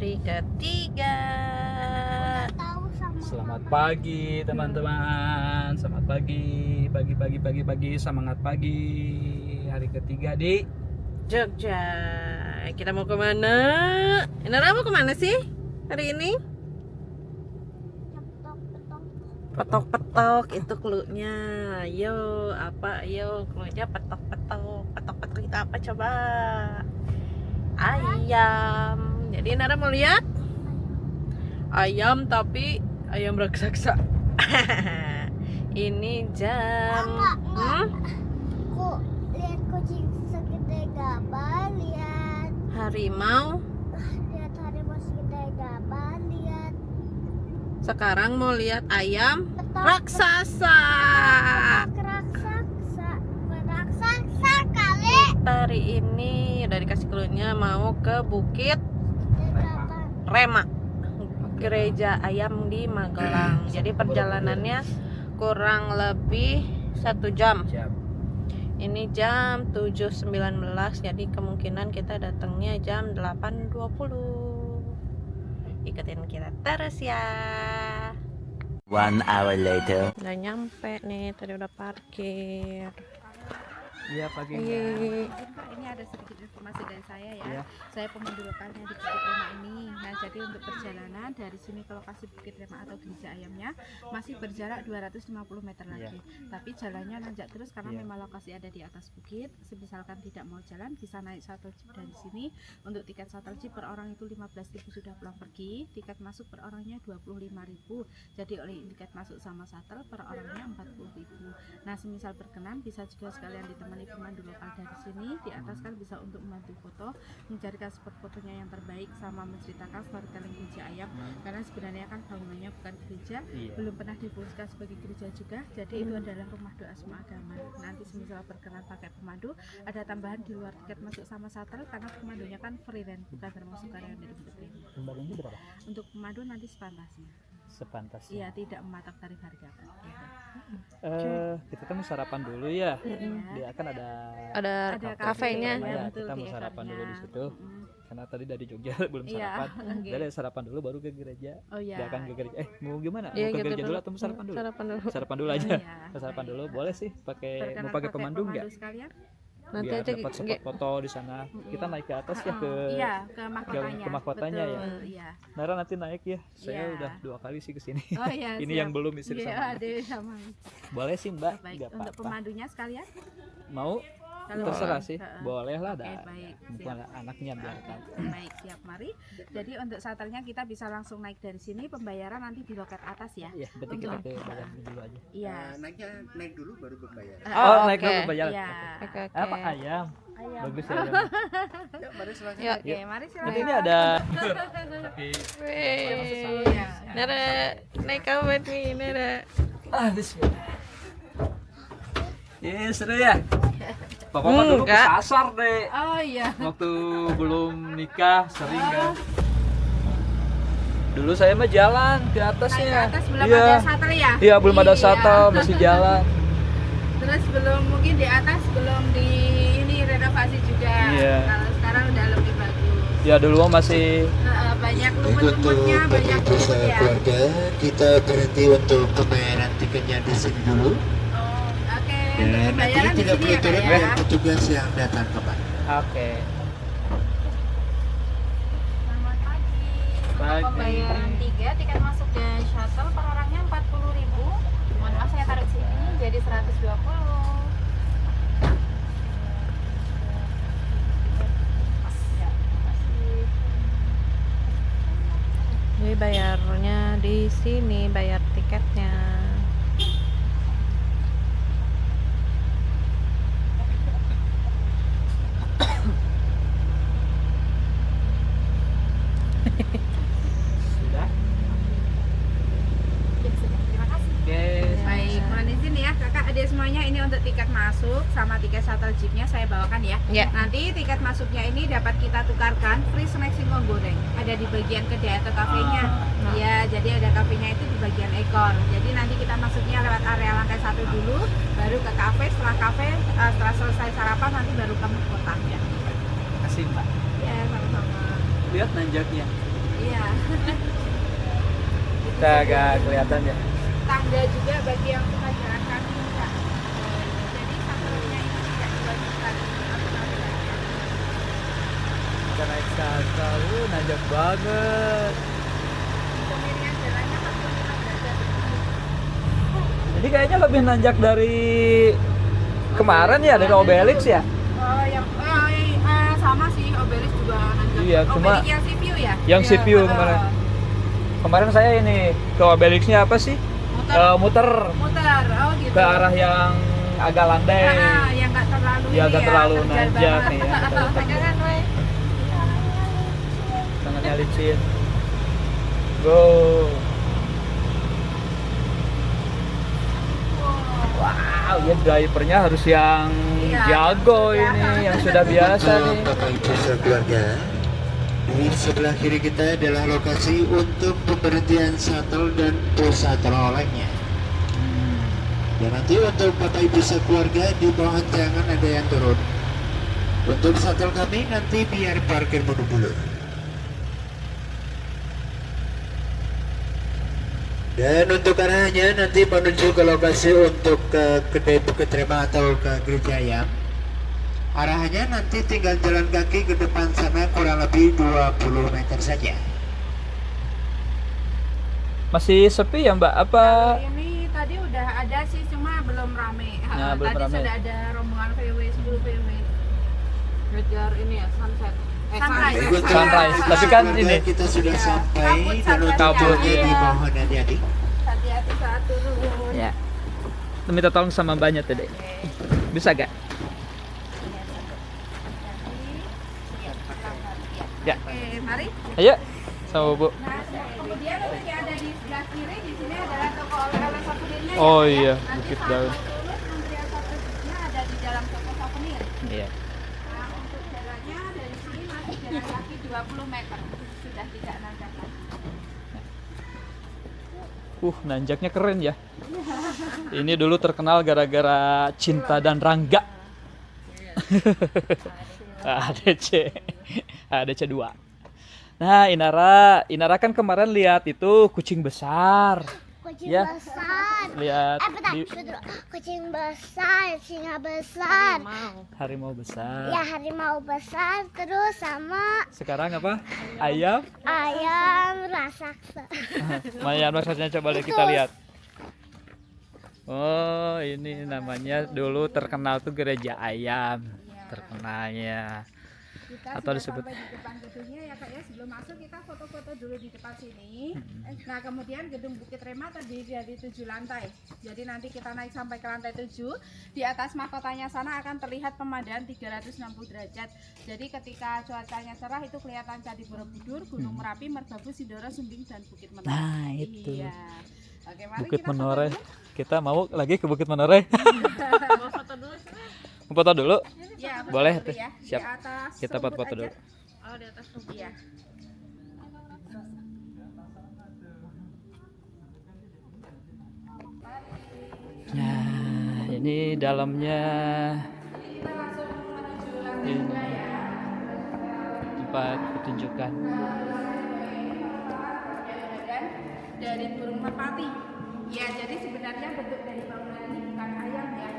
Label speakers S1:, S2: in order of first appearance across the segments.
S1: hari ketiga.
S2: Selamat pagi teman-teman. Selamat pagi, pagi, semangat pagi. Hari ketiga di
S1: Jogja. Kita mau kemana? Inara mau kemana sih hari ini? Petok-petok itu cluenya. Yo, apa? Yo, cluenya petok-petok. Petok-petok itu apa coba? Ayam. Jadi Nara mau lihat ayam, tapi ayam raksasa. Ini jam.
S3: Kok lihat kucing segede gaban, lihat
S1: Harimau.
S3: harimau segede gaban, lihat
S1: Sekarang mau lihat ayam
S3: petok
S1: raksasa.
S3: raksasa kali.
S1: Hari ini udah dikasih cluenya mau ke Bukit
S3: Gaban.
S1: Rema, gereja ayam di Magelang. Jadi perjalanannya kurang lebih 1 jam. Ini jam 7.19, jadi kemungkinan kita datangnya jam 8.20. Ikutin kita terus ya.
S4: 1 hour later.
S1: Udah nyampe nih, tadi udah parkir.
S2: Iya pagi.
S5: Pak, ini ada sedikit informasi dari saya ya.
S2: Iya.
S5: Saya pemandu lokalnya di Bukit Rema ini. Nah, jadi untuk perjalanan dari sini ke lokasi Bukit Rema atau gereja ayamnya masih berjarak 250 meter lagi. Tapi jalannya nanjak terus karena memang lokasi ada di atas bukit. Misalkan tidak mau jalan bisa naik shuttle jeep dari sini. Untuk tiket shuttle jeep per orang itu 15.000 sudah pulang pergi. Tiket masuk per orangnya 25.000. Jadi oleh tiket masuk sama shuttle per orangnya 40.000. Nah, semisal berkenan bisa juga sekalian ditemani pemandu lokal dari sini. Di atas kan bisa untuk membantu foto, mencarikan spot fotonya yang terbaik sama menceritakan storytelling gereja ayam. Karena sebenarnya kan bangunannya bukan gereja, belum pernah difungsikan sebagai gereja juga. Jadi itu adalah rumah doa semua agama. Nanti semisal berkenan pakai pemandu, ada tambahan di luar tiket masuk sama shuttle karena pemandunya kan freelance, bukan termasuk karyawan dari Bukit Rema.
S2: Kembalinya berapa?
S5: Untuk pemandu nanti sepantasnya.
S2: Sepantasnya.
S5: Iya, tidak mematok tarif harga.
S2: Kita kan mau sarapan dulu ya. Dia kan ada
S1: Ada kafenya.
S2: Ya,
S5: betul,
S2: kita mau
S5: di
S2: sarapan
S5: ekornya.
S2: dulu di situ. Karena tadi dari Jogja belum
S5: Iya,
S2: sarapan.
S5: oke.
S2: Dari sarapan dulu baru ke gereja.
S5: Oh iya.
S2: Dia akan ke gereja. Mau gimana?
S1: Iya,
S2: Mau ke
S1: gitu
S2: gereja dulu atau mau sarapan dulu?
S1: Sarapan dulu.
S2: Sarapan dulu aja.
S5: Iya,
S2: Sarapan
S5: baik.
S2: dulu boleh sih pakai
S5: Berkenan
S2: mau pakai pemandu nggak?
S5: sekalian?
S1: Nanti
S2: Biar
S1: aja
S2: dapat spot foto di sana. Kita naik ke atas ya ke
S5: Iya, ke mahkotanya.
S2: ke mahkotanya ya.
S5: Betul, iya.
S2: Nara nanti naik ya. Saya
S5: Iya.
S2: udah 2 kali sih kesini.
S5: Oh iya.
S2: Ini
S5: siap.
S2: yang belum istri
S5: Iya,
S2: sama.
S5: ada sama.
S2: Boleh sih Mbak,
S5: Baik,
S2: nggak
S5: untuk
S2: apa-apa.
S5: pemandunya sekalian?
S2: Mau?
S5: Kalau
S2: Terserah
S5: boleh.
S2: sih,
S5: Heeh.
S2: boleh lah
S5: Oke,
S2: ada.
S5: baik.
S2: Mumpung
S5: Siap.
S2: anaknya biar tahu.
S5: Baik, siap, mari. Jadi untuk shuttle-nya kita bisa langsung naik dari sini, pembayaran nanti di loket atas ya.
S2: Iya, berarti kita
S5: Untuk-
S2: ke bagian dulu aja.
S5: Iya.
S6: naik dulu baru berbayar.
S2: Oh, naik
S1: oke.
S2: dulu berjalan.
S5: Iya.
S1: Oke, oke.
S2: Apa ayam?
S5: Ayam.
S2: Bagus ya. ayam.
S6: Ya, mari silakan.
S1: Yuk.
S5: Oke, mari silakan.
S2: Jadi ini ada
S1: Wih. Nara, naik kapan nih, Nara?
S2: bismillah. Iya, seru ya. Papa mah dulu
S1: Enggak.
S2: kesasar deh.
S5: Oh iya.
S2: Waktu belum nikah sering kan. Dulu saya mah jalan ke
S5: Naik
S2: atasnya.
S5: ke atas belum
S2: Iya.
S5: ada shuttle ya?
S2: Iya, belum ada
S5: Iya.
S2: shuttle, masih jalan.
S5: Terus belum mungkin di atas belum di ini renovasi juga.
S2: Iya.
S5: Kalau sekarang udah lebih bagus.
S2: Ya dulu mah masih
S5: Banyak
S6: Untuk
S5: lumut-lumutnya, banyak lumut
S6: bersama
S5: ya.
S6: keluarga, kita berhenti untuk pembayaran tiketnya di sini dulu.
S5: Oh, oke.
S6: Dan
S5: Untuk
S6: nanti
S5: pembayaran di
S6: tidak
S5: sini
S6: perlu
S5: ya, Kak,
S6: turun
S5: ya.
S6: biar petugas yang datang ke Pak.
S2: oke.
S5: Selamat pagi.
S2: Pagi.
S5: Pembayaran 3, tiket masuk ke shuttle per orangnya 40.000. Mohon maaf saya taruh sini jadi 120.
S1: Jadi bayarnya di sini, bayar tiketnya.
S2: Sudah.
S5: Terima kasih.
S2: Oke.
S5: Baik, mohon izin ya kakak adik semuanya, ini untuk tiket masuk sama tiket shuttle jeepnya saya bawakan ya.
S1: Ya.
S5: Nanti tiket masuknya ini dapat kita tukarkan free snack singkong goreng. Ada di bagian kedai atau kafenya. Iya, jadi ada kafenya itu di bagian ekor. Jadi nanti kita masuknya lewat area lantai 1 dulu, baru ke kafe. Setelah kafe, setelah selesai sarapan nanti baru ke kota ya.
S2: Kasih Mbak.
S5: Ya, sama-sama.
S2: Lihat nanjaknya.
S5: Iya.
S2: Kita agak kelihatan ya.
S5: Tangga juga bagi yang suka jalan kaki Kak. Jadi shuttle-nya itu tidak diwajibkan.
S2: Kita naik shuttle, nanjak banget.
S5: Kemiringan jalannya 45 derajat.
S2: Jadi kayaknya lebih nanjak dari kemarin ya, dari Obelix ya.
S5: Oh, yang sama sih, Obelix juga nanjak.
S2: Iya, cuma
S5: Obelix yang CPU ya?
S2: yang
S5: Iya,
S2: CPU kemarin. Kemarin saya ini ke Obelixnya apa sih?
S5: Muter.
S2: Muter
S5: Oh gitu.
S2: ke arah yang agak landai.
S5: Yang nggak terlalu
S2: Ya
S5: ini
S2: agak terlalu
S5: terjal
S2: nanjak
S5: banget.
S2: nih ya.
S5: Pegangan, Wei.
S2: Tangannya licin. Go. Wow, ya drivernya harus yang
S5: Iya,
S2: jago
S5: yang
S2: ini,
S5: sudah.
S2: yang sudah biasa
S6: Untuk
S2: nih.
S6: Bapak Ibu sekeluarga, di sebelah kiri kita adalah lokasi untuk pemberhentian shuttle dan pusat olehnya. Dan nanti untuk Bapak Ibu sekeluarga di bawah jangan ada yang turun. Untuk shuttle kami nanti biar parkir mundur dulu. Dan untuk arahnya nanti menuju ke lokasi untuk ke Kedai Bukit Rema atau ke Gereja Ayam. Arahnya nanti tinggal jalan kaki ke depan sana kurang lebih 20 meter saja.
S2: Masih sepi ya Mbak? Apa?
S5: Ini tadi udah ada sih, cuma belum rame.
S2: Nah, belum
S5: tadi
S2: rame.
S5: sudah ada rombongan VW 10 VW.
S1: Ngejar ini ya sunset.
S5: Sunrise.
S6: Berikut
S2: Sunrise. Tapi kan ini
S6: kita sudah
S5: Iya.
S6: sampai dan untuk
S2: Kabut,
S6: turunnya
S2: iya.
S6: di bawah adik-adik.
S5: Hati-hati saat turun.
S2: ya. Minta tolong sama Mbaknya tadi. Bisa gak? Ya.
S5: Oke, mari.
S2: Ayo. Sama Bu.
S5: Nah, kemudian nanti ada di sebelah kiri, di sini adalah toko oleh-oleh souvenirnya.
S2: Oh
S5: ya,
S2: iya,
S5: Nanti
S2: Bukit
S5: saat
S2: Daun.
S5: mau turun, antrian souvenirnya ada di dalam toko souvenir.
S2: Iya.
S5: Nah, untuk jalannya dari sini masih jalan kaki 20 meter. Sudah tidak nanjakan.
S2: Nanjaknya keren ya. Ini dulu terkenal gara-gara Cinta dan Rangga. ADC. ADC 2. Nah, Inara kan kemarin lihat itu kucing besar.
S3: Kucing
S2: Ya.
S3: besar.
S2: Lihat
S3: Bentar,
S2: di
S3: dulu. Kucing besar, singa besar.
S2: harimau besar.
S3: Ya, harimau besar, terus sama
S2: Sekarang apa? Ayam.
S3: ayam raksasa.
S2: Ayam raksasanya coba deh kita lihat. Oh, ini namanya dulu terkenal tuh Gereja Ayam. Terkenalnya.
S5: Kita
S2: Atau
S5: sudah
S2: disebut-
S5: sampai di depan gedungnya ya Kak ya. Sebelum masuk kita foto-foto dulu di depan sini. Nah, kemudian gedung Bukit Rema terdiri dari 7 lantai. Jadi nanti kita naik sampai ke lantai 7. Di atas mahkotanya sana akan terlihat pemandangan 360 derajat. Jadi ketika cuacanya cerah itu kelihatan Candi Borobudur, Gunung Merapi, Merbabu, Sindoro, Sumbing, dan Bukit Menore.
S2: Nah, itu.
S5: Iya. Oke, mari
S2: Bukit
S5: kita foto
S2: Menore.
S5: dulu.
S2: Kita mau lagi ke Bukit Menore.
S1: Mau foto dulu sih.
S2: Mau foto dulu?
S5: Ya, foto
S2: Boleh,
S5: dulu
S2: Teh.
S5: ya.
S2: Siap.
S5: Di atas
S2: Kita
S5: rumput
S2: foto-foto
S5: aja.
S2: dulu.
S1: Oh, di atas tuh.
S5: Iya.
S2: Nah, ini dalamnya. Ini tempat pertunjukan.
S5: Dari burung merpati. Ya, jadi sebenarnya bentuk dari bangunan ini bukan ayam ya,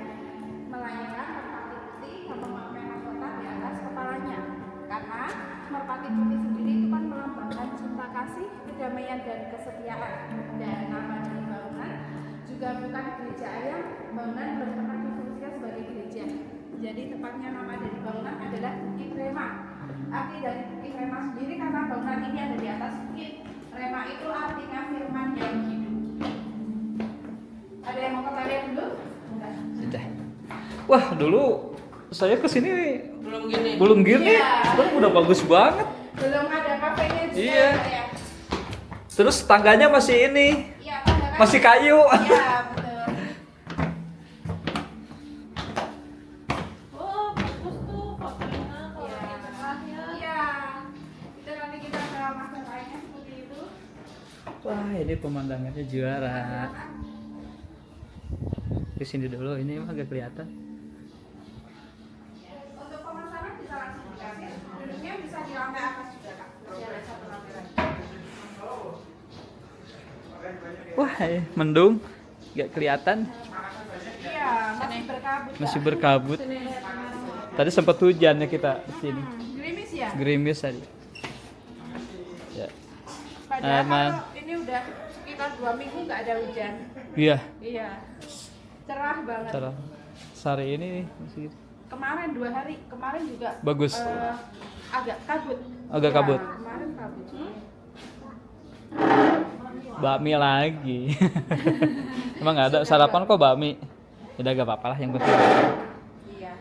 S5: melainkan merpati putih sama merah kotak di atas kepalanya. Karena merpati putih sendiri itu kan melambangkan cinta kasih, kedamaian dan kesetiaan. Dan nama dari bangunan juga bukan gereja ayam, bangunan belum pernah difungsikan sebagai gereja. Jadi tepatnya nama dari bangunan adalah Bukit Rema. Arti dari Bukit Rema sendiri karena bangunan ini ada di atas bukit. Rema itu artinya firman yang hidup. Ada yang mau ketawa dulu? Enggak.
S2: Sudah. Wah, dulu saya kesini
S1: Belum gini.
S2: belum gini.
S5: Iya.
S2: Sekarang udah bagus banget.
S5: Belum ada kafenya juga.
S2: Iya.
S5: Ya.
S2: Terus tangganya masih ini,
S5: Iya, tangga kan?
S2: masih kayu.
S5: Iya, betul.
S1: Oh, bagus tuh fotonya kalau
S5: Iya.
S1: di tengahnya.
S5: Iya. Itu nanti kita ke masa lainnya seperti itu.
S2: Wah, ini pemandangannya juara. Di sini dulu, ini emang agak kelihatan.
S5: Untuk pemasaran bisa langsung dikasih. Duduknya bisa di lantai atas juga, Kak. Boleh satu lantai lagi.
S2: Wah, mendung, nggak kelihatan,
S5: Iya, masih berkabut.
S2: masih berkabut. Tadi sempat hujan ya kita di sini,
S5: Gerimis ya?
S2: gerimis tadi. Ya.
S5: Padahal
S2: Aman.
S5: kalau ini udah sekitar 2 minggu nggak ada hujan.
S2: Iya,
S5: Iya. Cerah banget.
S2: cara sehari ini masih
S5: Kemarin 2 hari, kemarin juga
S2: bagus.
S5: agak kabut.
S2: Agak
S5: Ya,
S2: kabut.
S5: Kemarin kabut.
S2: Bakmi lagi. Emang nggak ada sarapan kok bakmi. Udah gak apa-apa lah, yang penting.
S5: Iya.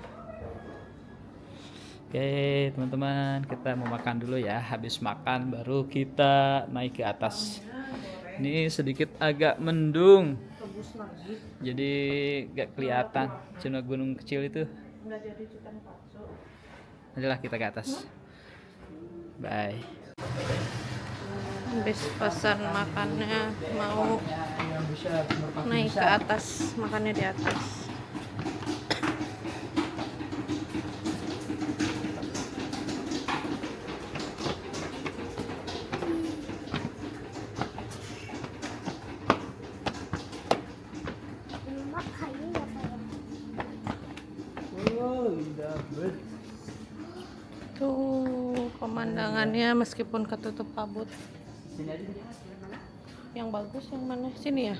S2: Oke teman-teman, kita mau makan dulu ya. Habis makan baru kita naik ke atas. Ini sedikit agak mendung, jadi gak kelihatan cuma gunung kecil itu. Nantilah kita ke atas. Bye.
S1: Habis pesan makannya, mau naik ke atas, makannya di atas.
S3: Emak kayu ya Pak ya?
S2: Oh, indah banget.
S1: Tuh pemandangannya meskipun ketutup kabut.
S2: Sini aja.
S1: Yang bagus yang mana? Sini ya.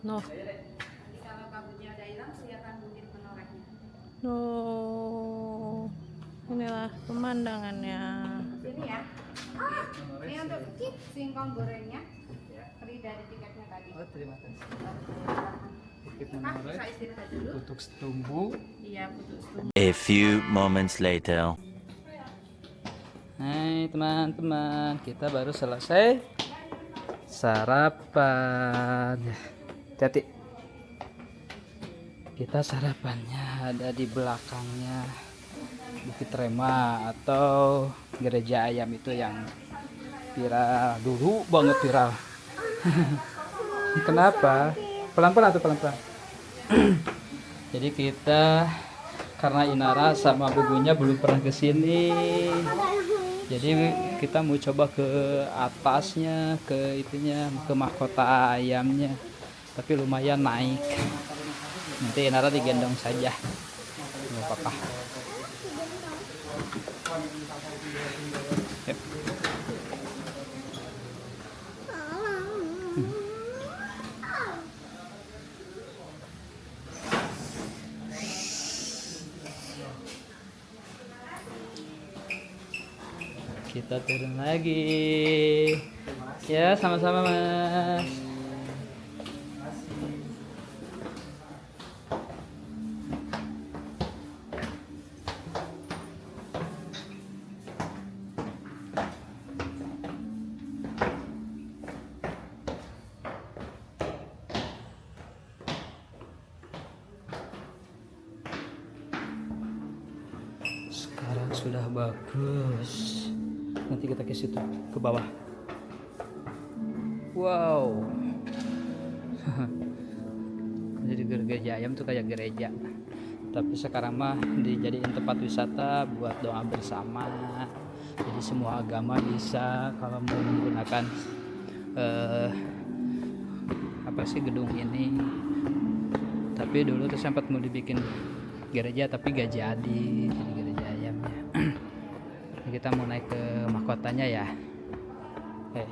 S1: No.
S5: Kalau kabutnya udah hilang, kelihatan bukit menorehnya.
S1: No. Inilah pemandangannya.
S5: Sini ya. Ini untuk singkong gorengnya. Free dari tiketnya tadi.
S2: Oh, terima kasih. Bukit
S5: Pak,
S2: Menoreh,
S5: bisa istirahat dulu.
S2: Kutuk Setumbu.
S5: Iya, putus tuh.
S4: A few moments later.
S2: Hai teman-teman, kita baru selesai sarapan. Hati-hati. Kita sarapannya ada di belakangnya Bukit Rema atau gereja ayam itu yang viral dulu banget viral. Kenapa? Pelan-pelan tuh, pelan-pelan. Jadi kita karena Inara sama bubunya belum pernah ke sini. Jadi kita mau coba ke atasnya, ke itunya, ke mahkota ayamnya. Tapi lumayan naik. Nanti Inara digendong saja. Nggak apa-apa. Yuk. Kita turun lagi. Ya, sama-sama Mas. Sekarang sudah bagus. Nanti kita ke situ, ke bawah. Wow. Jadi gereja ayam tuh kayak gereja. Tapi sekarang mah dijadiin tempat wisata buat doa bersama. Jadi semua agama bisa kalau mau menggunakan apa sih gedung ini. Tapi dulu tuh sempat mau dibikin gereja tapi gak jadi gereja ayamnya. Kita mau naik ke mahkotanya ya. Oke.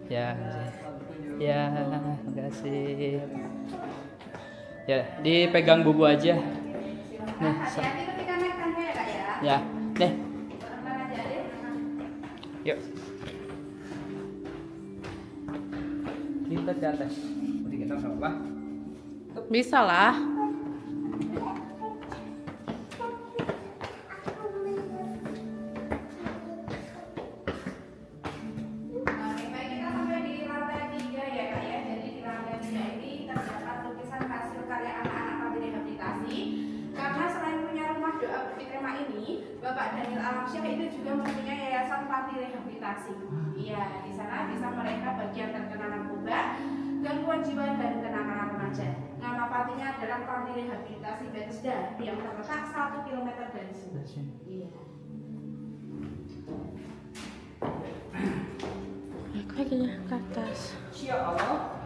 S2: Ya, ya, makasih. Ya, dipegang bubu aja. Nih,
S5: Hati-hati ketika naik tangga ya Kak ya.
S2: ya, nih,
S5: Pelan aja deh.
S2: yuk. Kita ke atas. Jadi kita ke bawah.
S1: Bisa lah.
S5: Baik, kita sampai di lantai 3 ya Kak ya. Jadi di lantai 3 ini terdapat lukisan hasil karya anak-anak panti rehabilitasi. Karena selain punya rumah doa Bukit Rema ini, Bapak Daniel Alamsyah itu juga mempunyai yayasan panti rehabilitasi. Iya, di sana bisa mereka bagi yang terkena narkoba, gangguan jiwa dan kenakalan remaja. Nama pantinya adalah Panti Rehabilitasi Bethesda yang terletak 1 km dari sini. Iya.
S1: Kakinya ke atas.
S2: Insya Allah.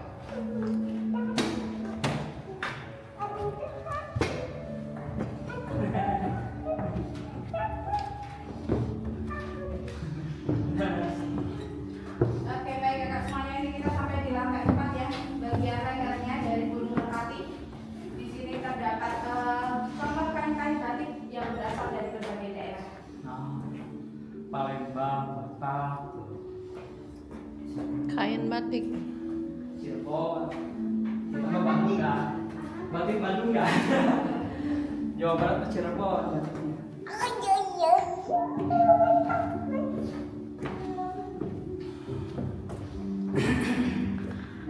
S5: Oke, baik kakak semuanya, ini kita sampai di lantai 4 ya. Bagian lehernya dari Gunung Merpati. Di sini terdapat contoh kain-kain batik yang berasal dari berbagai daerah.
S2: Nah, Palembang, Batak,
S1: Kain batik.
S2: Cirebon, kita mah Bandung kan? Batik Bandung kan? Jawa Barat ke Cirebon.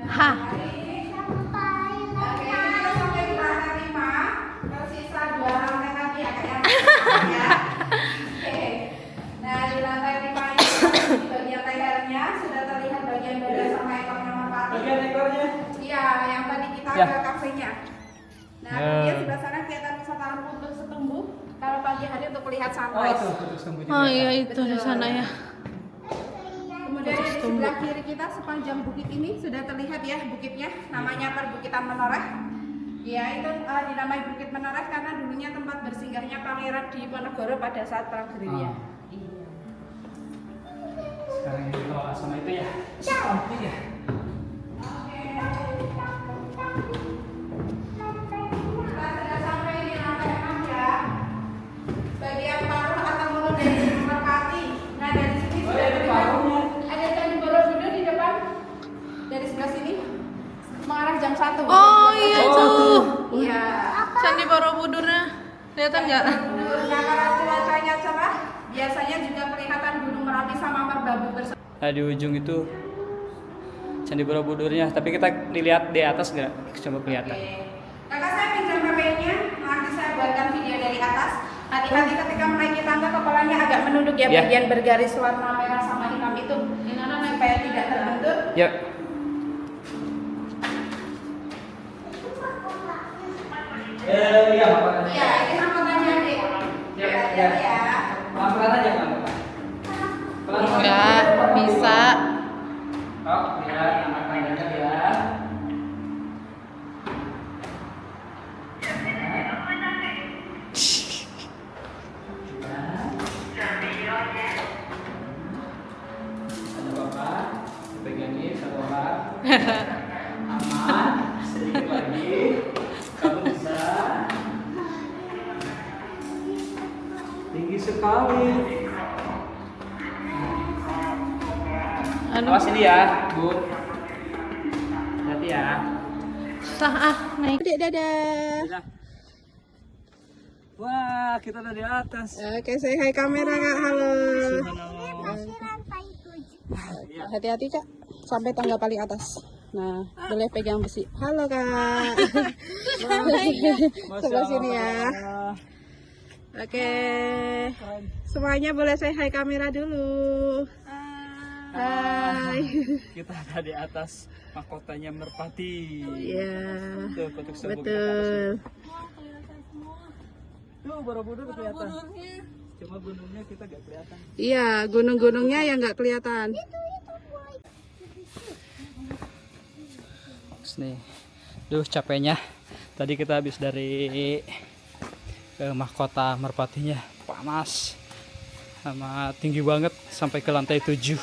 S1: Hah.
S5: Oke, ini kita sampai di lantai 5. Tersisa 2 lantai lagi ya kak ya. Oke. Nah, di lantai 5 ini di bagian lehernya sudah terlihat bagian dada sama ekornya merpati.
S2: Bagian ekornya.
S5: Iya, yang tadi kita
S2: Ya.
S5: ke kafenya. Nah,
S2: Ya.
S5: kemudian sebelah sana kelihatan wisatawan untuk setumbu. Kalau pagi hari untuk lihat
S2: Oh
S5: sunrise.
S2: tuh, tutup sembuh juga.
S1: Oh iya itu di sana ya.
S5: Kemudian di sebelah kiri kita sepanjang bukit ini sudah terlihat ya bukitnya, namanya Perbukitan Menoreh. Ya, itu dinamai Bukit Menoreh karena dulunya tempat bersinggahnya Pangeran Diponegoro pada saat Perang Gerilya. Iya.
S2: Sekarang ini kalau sama itu ya. Cantik ya.
S5: Kita sudah sampai di lantai 6 ya. Bagian paruh atau mulut dari Gunung Merpati. Nah, dari sini sudah terlihat ada Candi Borobudur di depan. Dari sebelah sini mengarah jam 1.
S1: Oh iya itu.
S5: Iya.
S1: Candi Borobudurnya. Kelihatan nggak?
S5: Nah, kalau cuacanya cerah, biasanya juga kelihatan Gunung Merapi sama Merbabu bersama.
S2: Nah, di ujung itu Candi Borobudurnya, tapi kita dilihat di atas nggak? Coba kelihatan.
S5: Kakak saya pinjam HP-nya, nanti saya buatkan video dari atas. Hati-hati ketika menaiki tangga, kepalanya agak menunduk ya,
S2: Ya.
S5: bagian bergaris warna merah sama hitam itu. Supaya tidak terbentur.
S2: Yuk. Iya, apa
S5: Iya, ini hambatannya adik.
S2: Ya,
S5: Hati-hati ya.
S2: pelan-pelan aja, pelan-pelan.
S1: Enggak bisa.
S2: Oh, lihat anak tangganya lihat. Ada bapak, bagian ini satu orang. Aman, sedikit lagi. Kamu bisa. Tinggi sekali.
S1: Aduh,
S2: Awas ini ya, Bu. Hati ya.
S1: susah ah naik.
S5: Adik, dadah.
S2: Wah, kita udah di atas.
S5: Oke, say hi kamera kak, halo. Hati-hati kak, sampai tangga paling atas. Nah, boleh pegang besi. Halo kak. Sebelah sini ya. Oke, semuanya boleh say hi kamera dulu. Hai.
S2: Kita ada di atas mahkotanya Merpati.
S5: Iya,
S2: Tuh, kotak sabuk di atas.
S5: betul.
S2: Tuh, Borobudur kelihatan. Cuma gunungnya kita gak kelihatan.
S5: Iya, gunung-gunungnya yang nggak kelihatan.
S2: Nih, duh capeknya. Tadi kita habis dari mahkota Merpatinya, panas, sama tinggi banget sampai ke lantai 7.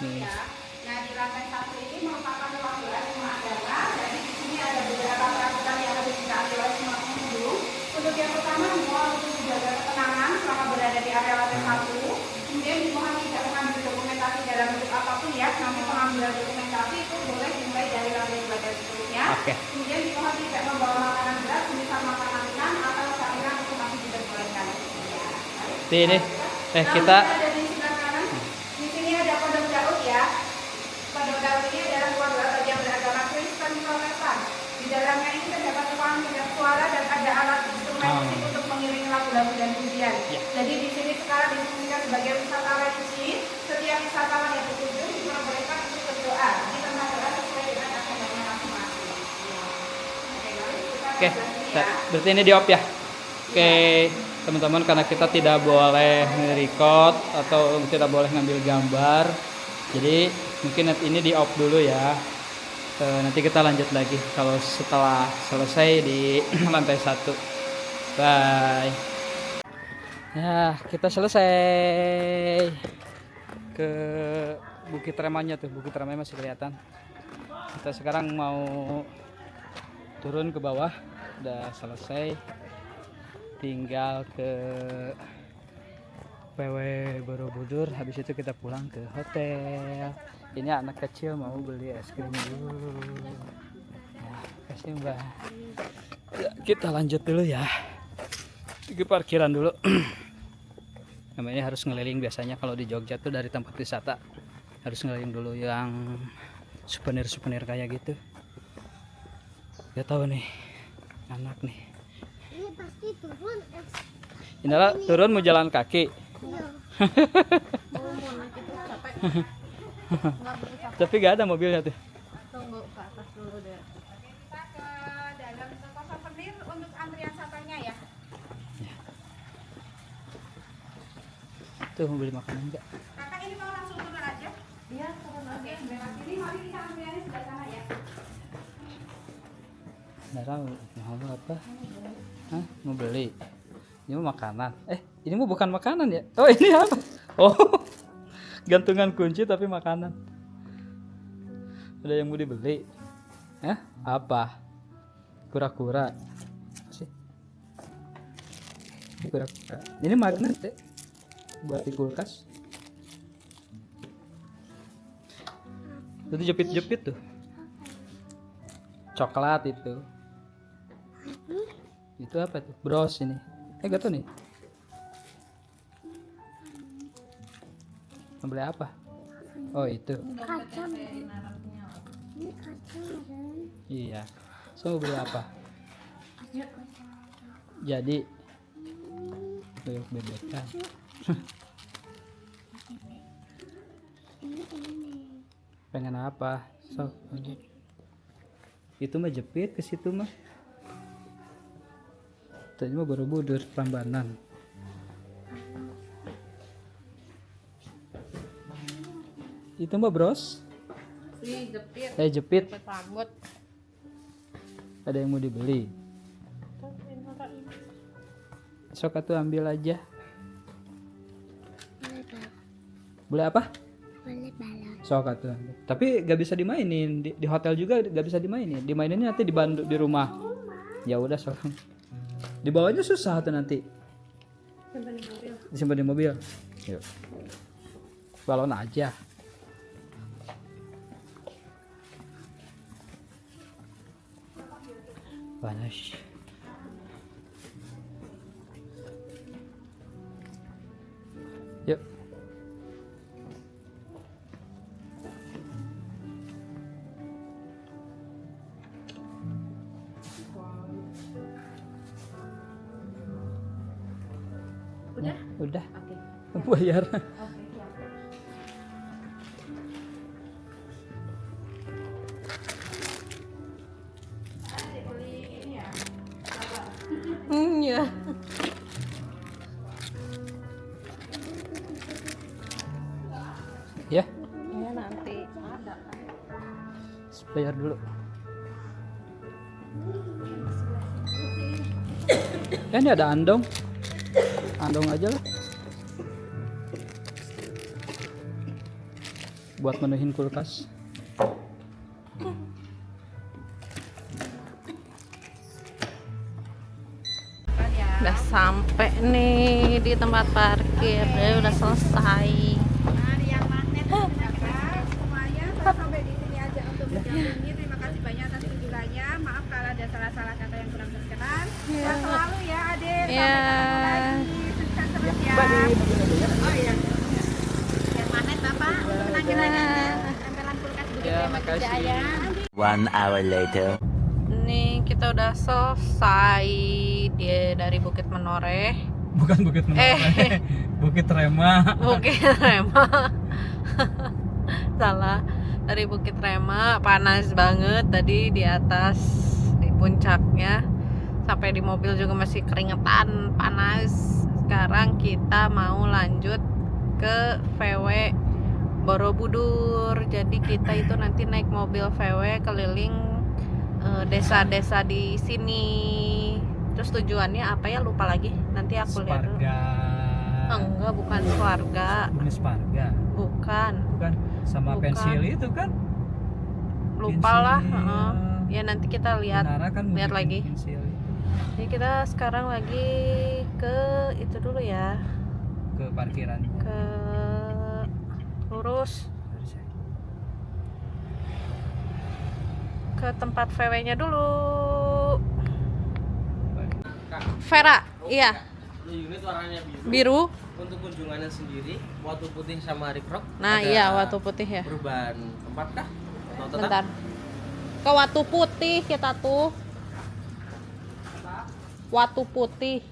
S2: Nih.
S5: Nah, di lantai 1 ini merupakan ruang gerak semua agama. Jadi di sini ada beberapa peraturan yang harus ditaati oleh semua pengunjung. Untuk yang pertama, dimohon untuk menjaga ketenangan selama berada di area lantai 1. Kemudian dimohon tidak mengambil dokumentasi dalam bentuk apapun ya. Nanti pengambilan dokumentasi itu boleh dimulai dari lantai 2 dan seterusnya.
S2: Oke.
S5: Kemudian dimohon tidak membawa makanan berat, semisal makanan ringan atau cairan itu masih diperbolehkan. Ya.
S2: Ini,
S5: Nah,
S2: kita
S5: ada di sebelah kanan. Di sini ada pondok Daud ya. Pondok Daud ini adalah ruang gerak bagi yang beragama Kristen Protestan. Di dalamnya ini terdapat ruang dengar suara dan ada alat instrumen musik untuk mengiringi lagu-lagu dan pujian.
S2: Ya.
S5: Jadi di sini sekarang difungsikan sebagai wisata religi. Setiap wisatawan yang berkunjung diperbolehkan untuk berdoa. Di tempat doa sesuai dengan agamanya masing-masing.
S2: Oke, berarti ini di off ya. Oke, teman-teman, karena kita tidak boleh nge-record atau tidak boleh ngambil gambar, jadi mungkin ini di off dulu ya. Nanti kita lanjut lagi kalau setelah selesai di lantai 1. Bye. Ya, kita selesai ke Bukit Remanya tuh. Bukit Remanya masih kelihatan. Kita sekarang mau turun ke bawah. Udah selesai. Tinggal ke PW Borobudur. Habis itu kita pulang ke hotel. Ini anak kecil mau beli es krim dulu. Nah, kasih Mbak. Ya, kita lanjut dulu ya. Ke parkiran dulu. Namanya harus ngeliling, biasanya kalau di Jogja tuh dari tempat wisata harus ngeliling dulu yang souvenir kayak gitu. Gak tahu nih anak nih.
S3: Ini pasti turun.
S2: Indra turun mau jalan kaki. Tapi gak ada mobilnya tuh.
S5: Tunggu ke atas dulu deh. Kita ke dalam toko souvenir untuk antrian satunya ya.
S2: Tuh mau beli makanan enggak?
S5: Kakak ini mau langsung turun aja? Iya, turun aja. Lewat sini, mari kita antriannya sebelah sana ya.
S2: Nara mau apa? Hah? Mau beli? Ini mau makanan. Ini mau bukan makanan ya? Oh, ini apa? Oh, gantungan kunci tapi makanan. Ada yang mau dibeli? Apa? Kura-kura. Sih. Kura-kura. Ini magnet ya? Buat di kulkas. Itu jepit-jepit tuh. Coklat itu. Itu apa tuh? Bros ini. Gak tau nih. Mau beli apa? Oh itu.
S3: Kacang. Ini kacang.
S2: Iya. So mau beli apa? Jadi bebek-bebekan. Pengen apa? So, itu mah jepit ke situ mah. Tadi mah Borobudur Prambanan. Itu mah bros.
S1: Si jepit,
S2: Jepit.
S1: rambut.
S2: Ada yang mau dibeli. Sok atuh ambil aja. Boleh apa?
S3: Boleh balon.
S2: Sok atuh. Tapi gak bisa dimainin di hotel juga, gak bisa dimainin. Dimaininnya nanti di rumah. Ya udah sok. Dibawanya susah tuh nanti. Disimpan di mobil. Yuk. Balon aja. Panas. Yuk. Udah.
S5: Oke.
S2: Bayar.
S1: Ya.
S2: Ya,
S1: Ya nanti.
S2: bayar dulu. Ini ada andong. Andong aja lah. Buat menuhin kulkas.
S1: Udah sampai nih di tempat parkir. Udah selesai.
S5: Mari yang magnet semuanya sampai di sini aja untuk video ini. Terima kasih banyak atas kunjungannya. Maaf kalau ada salah-salah kata yang kurang berkenan. Sehat selalu ya, Adir.
S1: Ya.
S5: Sampai ketemu lagi. Sukses terus ya. Oh iya. Yang magnet Bapak untuk menangin tempelan kulkas Bukit
S2: Ya,
S5: Rema
S2: makasih.
S5: Jaya.
S4: 1 hour later.
S1: Nih kita udah selesai dari Bukit Menoreh.
S2: Bukan Bukit Menoreh. Bukit Rema.
S1: Bukit Rema. Salah. Dari Bukit Rema panas banget tadi di atas di puncaknya. Sampai di mobil juga masih keringetan, panas. Sekarang kita mau lanjut ke VW Borobudur. Jadi kita itu nanti naik mobil VW keliling desa-desa di sini. Terus tujuannya apa ya, lupa lagi. Nanti aku lihat dulu. Enggak, bukan Sparga.
S2: Bonus Sparga.
S1: Bukan.
S2: Bukan sama
S1: Bukan.
S2: pensil itu kan?
S1: Lupa lah. Ya nanti kita lihat.
S2: Inara kan mau
S1: lihat
S2: bikin
S1: lagi.
S2: pensil itu.
S1: Jadi kita sekarang lagi ke itu dulu ya.
S2: Ke parkirannya.
S1: Ke lurus ke tempat VW-nya dulu. Vera, iya.
S7: Unit warnanya
S1: Biru.
S7: Untuk kunjungannya sendiri, Watu Putih sama Rikrok.
S1: Nah,
S7: ada
S1: iya Watu Putih ya.
S7: Perubahan tempat kah? Atau tetap?
S1: Bentar. Ke Watu Putih kita tuh. Watu Putih.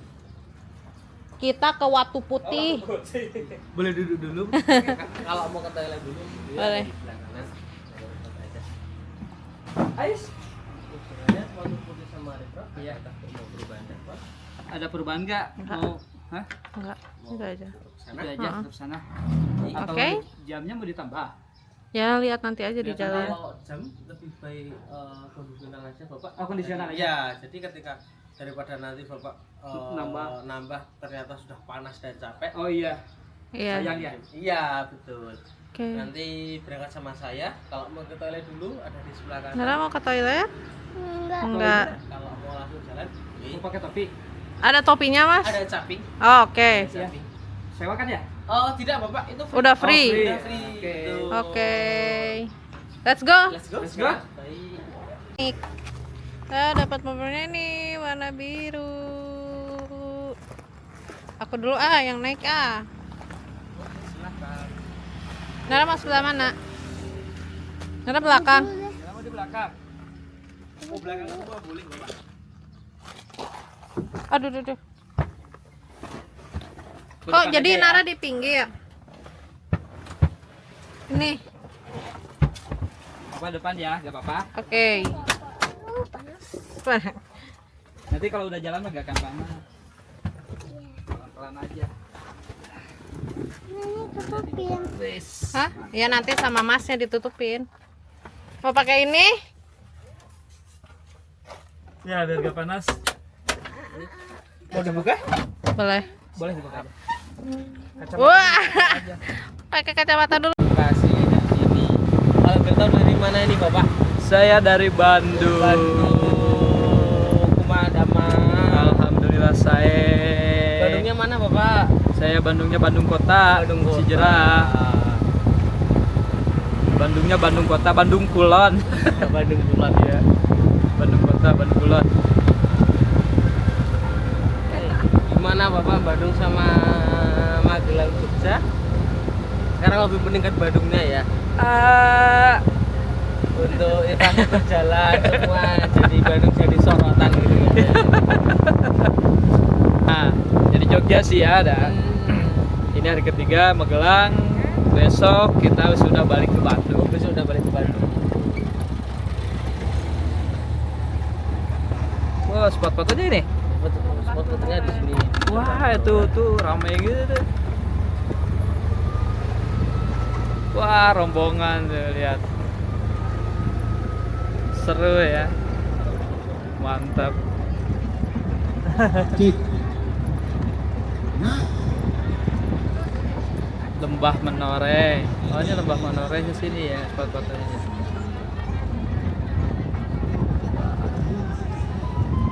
S1: Kita ke Watu Putih.
S7: Boleh duduk dulu. Kalau mau ke toilet dulu, dia
S1: Boleh.
S7: di sebelah kanan. Baru ke aja. Ais. Kunjungannya Watu Putih sama Rikrok. Iya. Mau perubahan apa?
S2: Ada perubahan nggak?
S1: Enggak.
S2: Mau, hah?
S1: Enggak, itu aja.
S7: Sana.
S2: Itu aja ke sana. Atau
S1: Oke.
S2: jamnya mau ditambah?
S1: Ya, lihat nanti aja di jalan.
S7: Kalau jam lebih baik kondisional aja Bapak.
S2: Oh, kondisional aja.
S7: Ya, jadi ketika daripada nanti Bapak
S2: Nambah.
S7: ternyata sudah panas dan capek.
S2: Oh iya.
S1: Iya.
S2: Sayang ya.
S7: Iya, betul.
S1: Oke.
S7: Nanti berangkat sama saya. Kalau mau ke toilet dulu ada di sebelah kanan.
S1: Nara mau ke toilet?
S3: Enggak.
S1: Enggak.
S7: Kalau mau langsung jalan,
S2: Mau pakai topi?
S1: Ada topinya, Mas?
S7: ada caping.
S1: Oh, oke.
S2: Iya. Sewa kan ya?
S7: Oh, tidak Bapak, itu free.
S1: Udah free.
S2: Oh, free.
S7: Udah free.
S2: Oke.
S7: Tuh.
S1: Oke. Let's go.
S7: Let's go.
S2: Let's go.
S7: Baik.
S1: Kita dapat mobilnya nih warna biru. Aku dulu yang naik Nara mau sebelah mana? Nara belakang.
S2: Kenapa di belakang?
S7: Oh, belakang semua boleh Bapak.
S1: Aduh, aduh. Kok jadi
S2: ya?
S1: Nara di pinggir? Ini.
S2: Apa depan ya? Gak apa-apa.
S1: Oke.
S2: Nanti kalau udah jalan gak akan panas. Pelan-pelan aja.
S3: Ini tutupin.
S1: Hah? Ya nanti sama masnya ditutupin. Mau pakai ini?
S2: Ya biar gak panas.
S7: Mau dibuka?
S1: Boleh.
S2: Boleh dibuka aja.
S1: Wah. Pakai kacamata dulu.
S7: Kasih ini. Kalau boleh tahu dari mana ini Bapak?
S2: Saya dari Bandung.
S7: Bandung. Kumadama.
S2: Alhamdulillah saya.
S7: Bandungnya mana Bapak?
S2: Saya Bandungnya Bandung Kota.
S7: Bandung Kota.
S2: Cijerah. Bandungnya Bandung Kota, Bandung Kulon.
S7: Bandung Kulon ya.
S2: Bandung Kota, Bandung Kulon.
S7: Gimana Bapak Bandung sama Magelang Jogja? Sekarang lebih meningkat Bandungnya ya. Untuk event berjalan semua jadi Bandung jadi sorotan gitu ya.
S2: Nah, jadi Jogja sih ya ada. Ini hari ketiga Magelang. Besok kita sudah balik ke Bandung.
S7: Besok udah balik ke Bandung.
S2: Wah, spot fotonya ini.
S7: Spot fotonya di sini.
S2: Wah, itu tuh ramai gitu tuh. Wah, rombongan tuh, lihat. Seru ya. Mantap. Lembah Menoreh. Oh, ini Lembah Menoreh di sini ya spot-fotonya.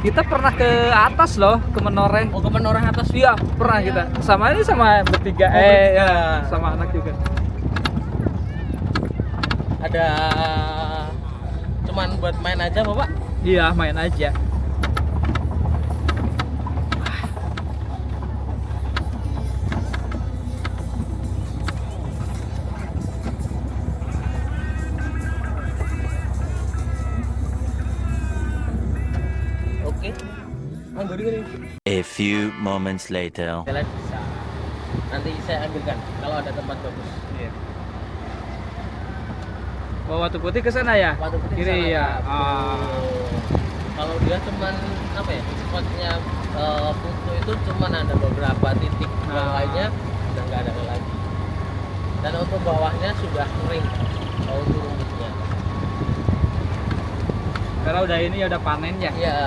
S2: Kita pernah ke atas loh, ke Menoreh.
S7: Oh, ke Menoreh atas
S2: Iya, pernah kita. Sama ini sama bertiga. Ya, sama anak juga.
S7: ada cuman buat main aja Bapak?
S2: Iya, main aja.
S7: Oke. Anggur ini.
S4: A few moments later.
S7: Jalan bisa. Nanti saya ambilkan kalau ada tempat bagus.
S2: Iya. Oh, Watu Putih ke sana ya?
S7: Watu Putih
S2: Kiri
S7: sana,
S2: ya.
S7: Kak.
S2: Ah.
S7: Kalau dia cuman apa ya, spotnya foto itu cuman ada beberapa titik, yang lainnya udah nggak ada lagi. Dan untuk bawahnya sudah kering untuk rumputnya.
S2: Karena udah ini ya udah panen ya.
S7: Ya.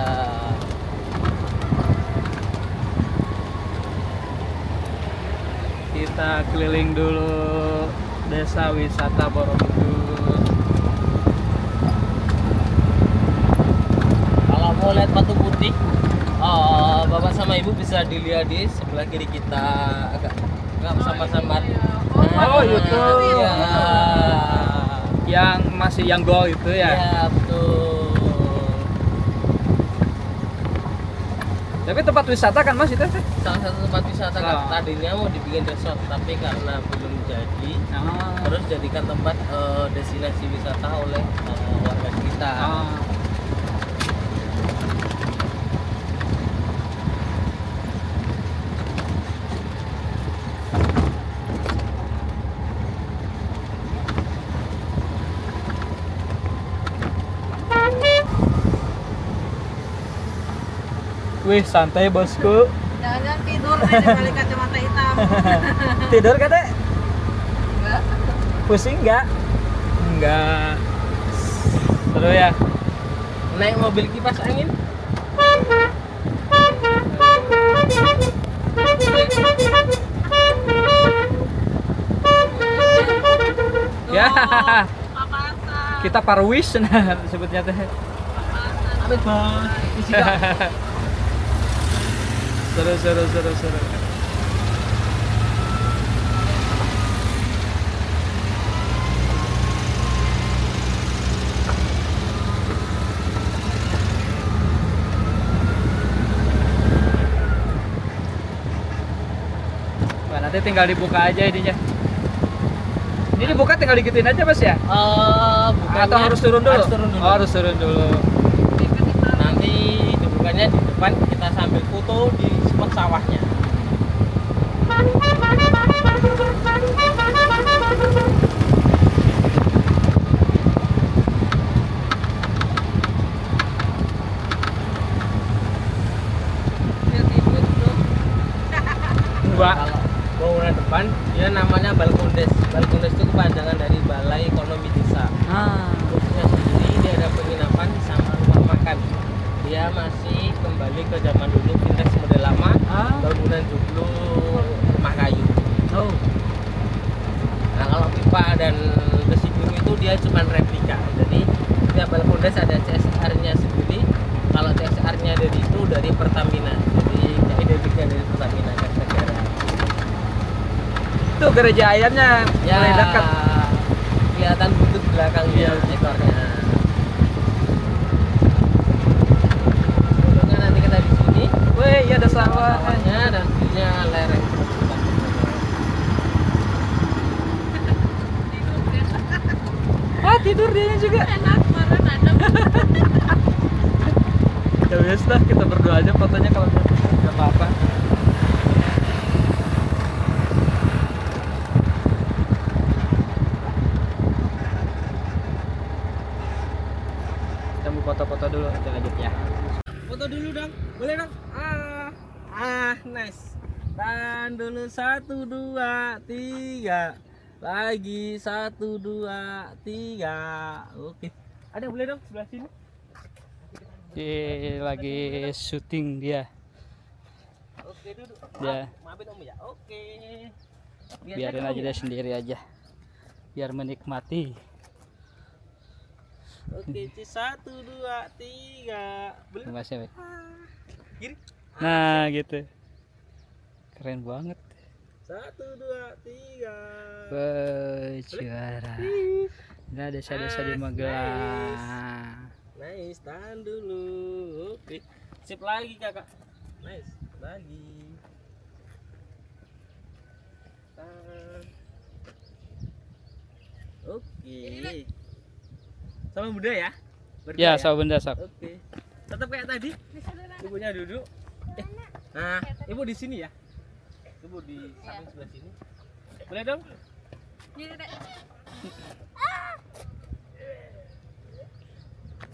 S2: Kita keliling dulu desa wisata Borobudur.
S7: Kalau mau lihat batu putih, bapak sama ibu bisa dilihat di sebelah kiri kita, agak samar-samar.
S2: Oh, itu.
S7: Ya.
S2: Yang masih yang gol itu ya.
S7: Ya, betul.
S2: Tapi tempat wisata kan Mas itu?
S7: Salah satu tempat wisata kan
S2: Oh.
S7: tadinya mau dibikin resort, tapi karena belum jadi, terus jadikan tempat destinasi wisata oleh warga sekitar.
S2: Wih, santai bosku.
S1: Jangan-jangan tidur nih di balik kacamata hitam.
S2: Tidur kata?
S1: Enggak.
S2: Pusing nggak? Enggak. Seru ya?
S7: Naik mobil kipas angin.
S2: Ya.
S1: Papasan.
S2: Kita parwis nah sebutnya teh.
S7: Amit bos.
S2: Seru. Wah, nanti tinggal dibuka aja ininya. Ini dibuka tinggal digituin aja Mas ya? Atau harus turun dulu?
S7: Harus turun dulu.
S2: Oh, harus turun dulu.
S7: Nanti dibukanya di depan, kita sambil foto di spot sawahnya.
S2: Enggak.
S7: Kalau bangunan depan, dia namanya Balkondes. Balkondes itu kepanjangan dari Balai Ekonomi Desa. Khususnya sendiri dia ada penginapan sama rumah makan. Dia masih kembali ke zaman dulu, vintage model lama, bangunan joglo rumah kayu.
S2: Oh.
S7: Nah kalau pipa dan besi biru itu dia cuma replika. Jadi tiap Balkondes ada CSR-nya sendiri. Kalau CSR-nya dari itu dari Pertamina. Jadi nggak identiknya dari Pertamina gas negara.
S2: Tuh gereja ayamnya
S7: Ya,
S2: mulai dekat.
S7: kelihatan butut belakangnya, ekornya. Fotonya nanti kita di sini.
S2: Wih, iya ada sawah.
S7: Sawahnya dan view-nya lereng.
S2: Tidur dia juga.
S1: Enak, kemarin ada.
S2: Ya wes dah, kita berdoa aja fotonya kalau nggak apa-apa. Kita mau foto-foto dulu selanjutnya.
S7: Foto dulu dong, boleh dong? Nice. Tahan dulu 1, 2, 3. Lagi 1, 2, 3. Oke. Ada boleh dong sebelah sini?
S2: Lagi syuting dia.
S7: Oke duduk.
S2: Ya.
S7: Maafin om ya. Oke.
S2: Biarin aja dia sendiri aja. Biar menikmati.
S7: Oke, 1, 2, 3. Boleh?
S2: Terima kasih. Wei.
S7: Kiri.
S2: Nah, gitu. Keren banget.
S7: 1, 2, 3.
S2: Wah, juara. Nah, desa-desa di Magelang.
S7: Nice, tahan dulu. Oke. Sip lagi kakak. Nice, lagi. Tahan. Oke. Sama bunda ya? Berdua
S2: Ya, sama benda sok.
S7: Oke. Tetap kayak tadi. Ibunya duduk. Nah, ibu di sini ya. Ibu di samping sebelah sini. Boleh dong?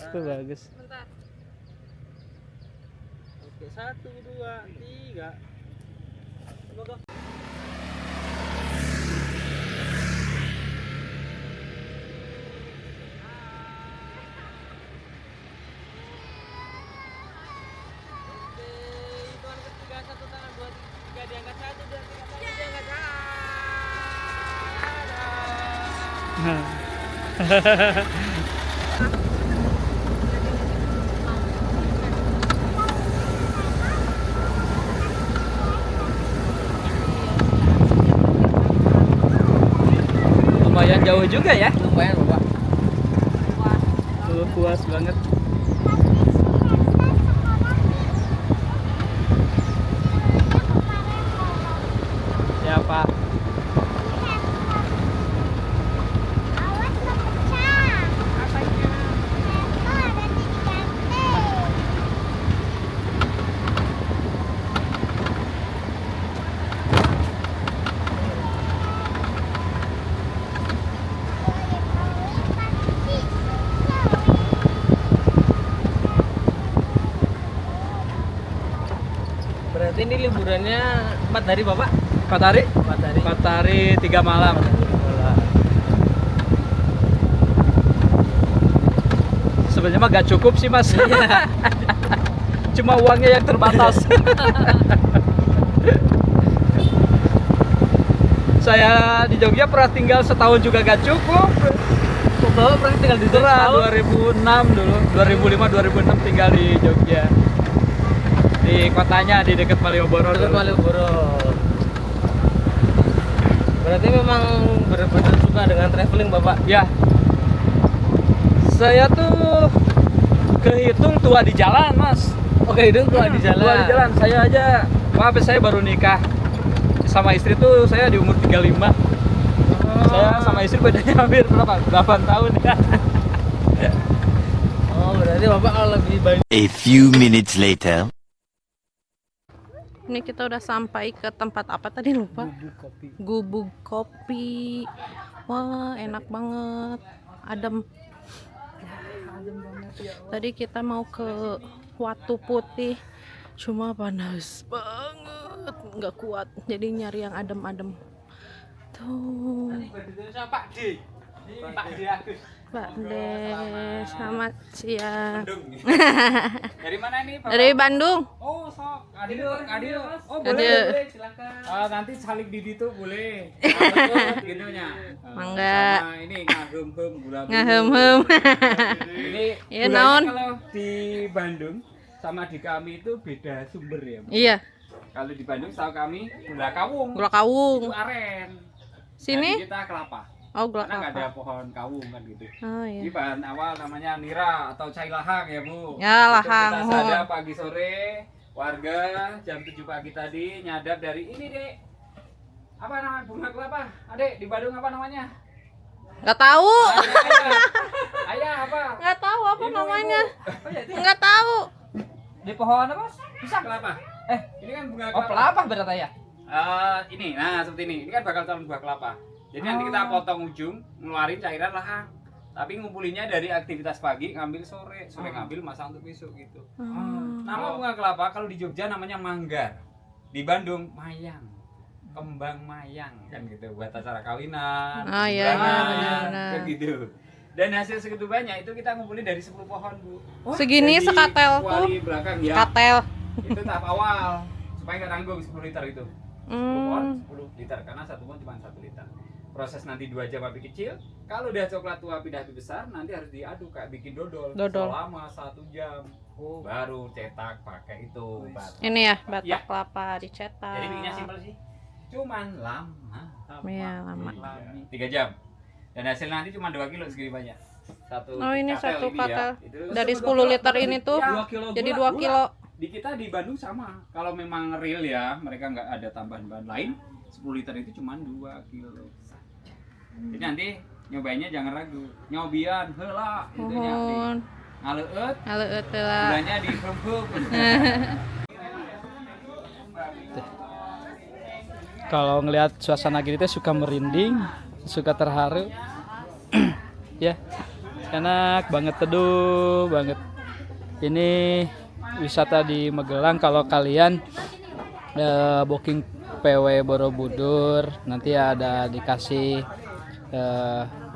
S2: Itu bagus.
S1: Bentar.
S7: Oke, 1, 2, 3. Semoga hitungan ketiga, 1 tangan, 2, 3 diangkat, 1, 2, 3 tangan diangkat.
S2: Lumayan jauh juga ya.
S7: Lumayan Bapak.
S2: Tuh, puas banget. Ya Pak.
S3: Awas pecah. Apanya? Ada diganti.
S7: Berarti ini liburannya 4 hari Bapak?
S2: 4 hari?
S7: 4 hari.
S2: 4 hari 3 malam. Sebenarnya mah gak cukup sih Mas. Cuma uangnya yang terbatas. Saya di Jogja pernah tinggal setahun juga gak cukup.
S7: Bapak pernah tinggal di Jogja?
S2: Pernah 2006 dulu, 2005 2006 tinggal di Jogja. Di kotanya di dekat Malioboro.
S7: Dekat
S2: dulu.
S7: Malioboro. Berarti memang benar-benar suka dengan traveling Bapak?
S2: Ya. Saya tuh kehitung tua di jalan, Mas.
S7: Oke, itu tua di jalan.
S2: Tua di jalan. Saya aja, maaf saya baru nikah sama istri tuh saya di umur 35. Saya sama istri bedanya hampir berapa? 8 tahun ya.
S7: Oh, berarti Bapak kalau lebih banyak.
S4: A few minutes later.
S1: Ini kita udah sampai ke tempat apa tadi lupa? Gubuk kopi. Wah, enak banget. Adem. Tadi kita mau ke Watu Putih, cuma panas banget, nggak kuat. Jadi nyari yang adem-adem. Tuh,
S2: Pak D. Pak D Agus.
S1: Pak De, selamat siang.
S2: Dari mana ini, Pak?
S1: Dari Bandung.
S2: Oh, sok. Adil. Oh,
S1: Adil.
S2: boleh, silakan. nanti saling di situ boleh. Gitunya.
S1: Mangga.
S2: Sama ini ngahum-hum gula.
S1: Ngahem-hem.
S2: Ini
S1: Iya,
S2: gulanya
S1: naon?
S2: kalau di Bandung sama di kami itu beda sumber ya. Bu?
S1: Iya,
S2: Kalau di Bandung tahu kami gula kawung.
S1: gula kawung.
S2: Itu aren.
S1: Sini?
S2: Dan kita kelapa.
S1: Oh, gula
S2: Karena nggak ada
S1: kelapa.
S2: pohon kawung kan gitu.
S1: Oh
S2: Ini
S1: iya.
S2: bahan awal namanya nira atau cai lahang ya Bu.
S1: Ya,
S2: Itu
S1: lahang.
S2: Kita sadar pagi sore warga jam 7 pagi tadi nyadap dari ini Dek. Apa namanya bunga kelapa? Adek di Bandung apa namanya?
S1: Nggak tahu.
S2: Ayah apa?
S1: Nggak tahu apa
S2: Ibu,
S1: namanya.
S2: ibu. Oh, ya, itu ya.
S1: Nggak tahu.
S2: Di pohon apa? Pisang kelapa. Ini kan bunga kelapa.
S8: Oh, pelapa berarti ya?
S2: Ini, nah seperti ini. Ini kan bakal calon buah kelapa. Jadi nanti kita potong ujung, ngeluarin cairan lahang. Tapi ngumpulinnya dari aktivitas pagi, ngambil sore, ngambil masa untuk besok gitu. Nama bunga kelapa kalau di Jogja namanya manggar. Di Bandung mayang. Kembang mayang kan gitu buat acara kawinan.
S1: Ah, iya,
S2: undangan,
S1: benar-benar.
S2: kan gitu. Dan hasil segitu banyak itu kita ngumpulin dari 10 pohon, Bu.
S1: Segini
S2: Jadi,
S1: sekatel tuh.
S2: kuali belakang ya.
S1: Katel.
S2: Itu tahap awal supaya nggak nanggung 10 liter itu. 10 pohon 10 liter karena satu pohon cuma 1 liter. Proses nanti 2 jam api kecil. Kalau udah coklat tua pindah api besar, nanti harus diaduk kayak bikin dodol.
S1: Dodol.
S2: Selama 1 jam. Baru cetak pakai itu batok.
S1: Ini ya, batok
S2: Ya.
S1: kelapa dicetak.
S2: Jadi bikinnya simpel sih. Cuman lama.
S1: Iya, lama.
S2: 3 jam. Dan hasil nanti cuma 2 kilo segini banyak.
S1: Oh, ini satu
S2: ya.
S1: katel.
S2: Itu
S1: Dari
S2: 10
S1: 10 liter ini tuh
S2: Ya,
S8: 2 kilo
S1: jadi
S8: gula.
S1: 2 kilo.
S2: Di kita di Bandung sama. Kalau memang real ya, mereka nggak ada tambahan bahan lain, 10 liter itu cuma 2 kilo saja. Jadi nanti nyobainnya jangan ragu. Nyobian heula gitu nya.
S1: Mohon.
S2: Ngaleueut,
S1: Aleueut heula.
S2: gulanya di heup-heup.
S8: Kalau ngelihat suasana gini teh suka merinding, suka terharu. Ya, enak banget, teduh banget. Ini wisata di Magelang kalau kalian booking PW Borobudur nanti ada dikasih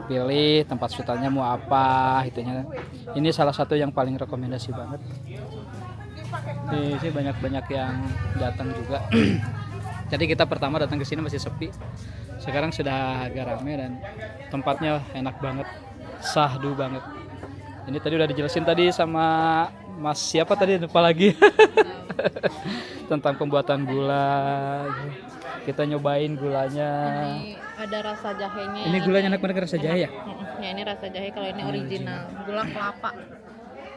S8: pilih tempat syutingnya mau apa itunya. Ini salah satu yang paling rekomendasi banget. Di sini banyak yang datang juga. Jadi kita pertama datang ke sini masih sepi. Sekarang sudah agak ramai dan tempatnya enak banget, sahdu banget. Ini tadi udah dijelasin tadi sama Mas siapa tadi lupa lagi tentang pembuatan gula. Kita nyobain gulanya.
S1: Ini ada rasa jahenya.
S8: Ini gulanya enak banget, rasa jahe ya?
S1: Ya ini rasa jahe, kalau ini original. Gula kelapa.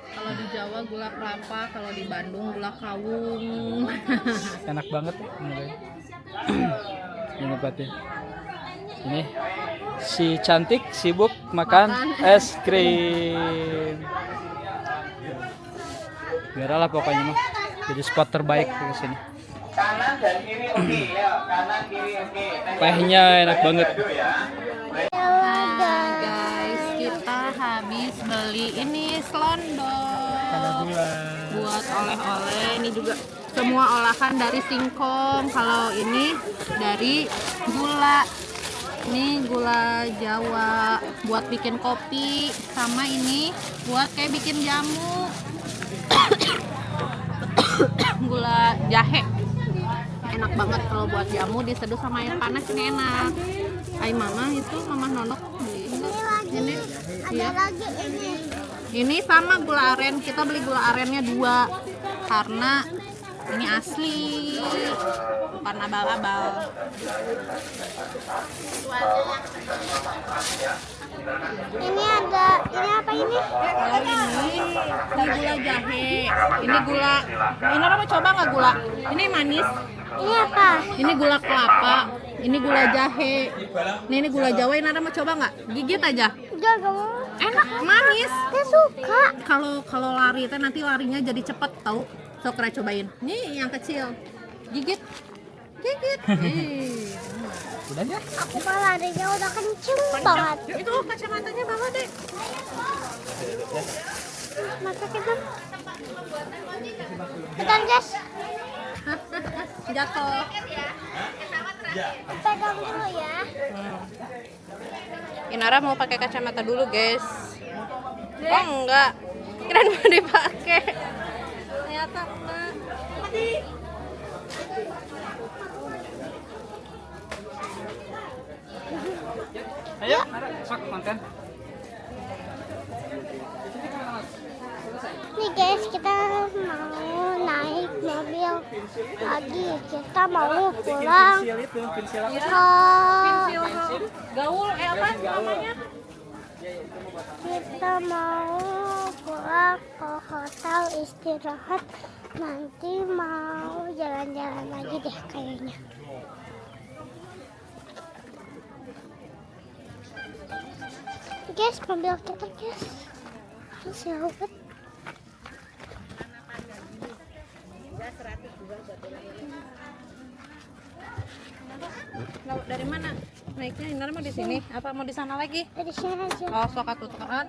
S1: Kalau di Jawa gula kelapa, kalau di Bandung gula kawung.
S8: Enak banget. Ini tempatnya. Ini si cantik sibuk makan es krim. Biarlah pokoknya mah jadi spot terbaik di sini.
S7: Kanan dan kiri oke ya, kanan kiri oke.
S8: Tehnya enak banget.
S1: Nah, guys, kita habis beli ini selondong buat oleh-oleh. Ini juga semua olahan dari singkong. Kalau ini dari gula. Ini gula Jawa buat bikin kopi, sama ini buat kayak bikin jamu. Gula jahe. Enak banget kalau buat jamu diseduh sama air panas, ini enak. Ay mama itu mama nonok beli. Ini iya.
S3: Lagi ini.
S1: Ini sama gula aren, kita beli gula arennya 2 karena ini asli, bukan abal-abal.
S3: Ini ada, ini apa ini?
S1: Kalau ini gula jahe, ini gula. Ini mau coba nggak gula? Ini manis.
S3: Ini apa?
S1: Ini gula kelapa, ini gula jahe. Ini gula Jawa. Ini mau coba nggak? Gigit aja.
S3: Enggak mau.
S1: Enak, manis.
S3: Saya suka.
S1: Kalau lari teh nanti larinya jadi cepet tau. Sok Ra cobain. Nih yang kecil. Gigit.
S8: Udah ya?
S3: Aku mah larinya udah kenceng banget.
S1: Itu kacamatanya bawa deh.
S3: Masukin dong. Bentar guys.
S1: Jatuh.
S3: Pegang dulu ya.
S1: Inara mau pakai kacamata dulu, guys. Oh enggak. Kirain mau dipakai. Ternyata enggak.
S8: Ayo, sok konten.
S3: Nih guys, kita mau naik mobil lagi. Kita mau pulang ke
S1: Gaul apa namanya?
S3: kita mau pulang ke hotel istirahat. Nanti mau jalan-jalan lagi deh kayaknya. Guys, mobil kita guys. Siapa?
S1: Dari mana? Naiknya Inara mau di sini? Apa mau di sana lagi?
S3: Dari sini aja.
S1: Oh, sok atuh kan.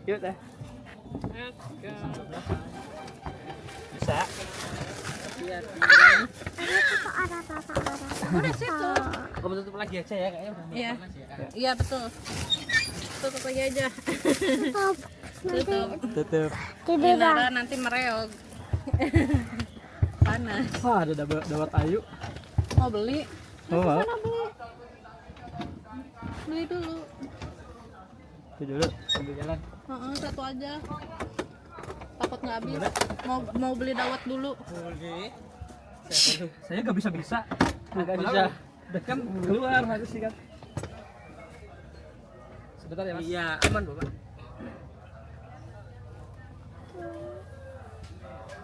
S8: Yuk dah.
S7: Bisa.
S1: Udah situ.
S7: Kamu tutup lagi aja ya, kayaknya udah
S1: Iya.
S7: panas ya.
S1: Iya, betul. Tutup lagi aja.
S3: Stop.
S1: Tutup.
S8: Tutup.
S3: Tiduran.
S1: Inara nanti mereog. Panas.
S8: Wah, ada dawat ayu.
S1: Mau beli?
S8: Oh, mau.
S1: Sana beli. Beli dulu.
S8: Itu dulu sambil jalan.
S1: Satu aja. Takut nggak habis. Mau beli dawat dulu.
S8: Saya nggak bisa. Nggak bisa. Dekan keluar harus sih kan. Sebentar ya Mas.
S7: Iya, aman Bapak.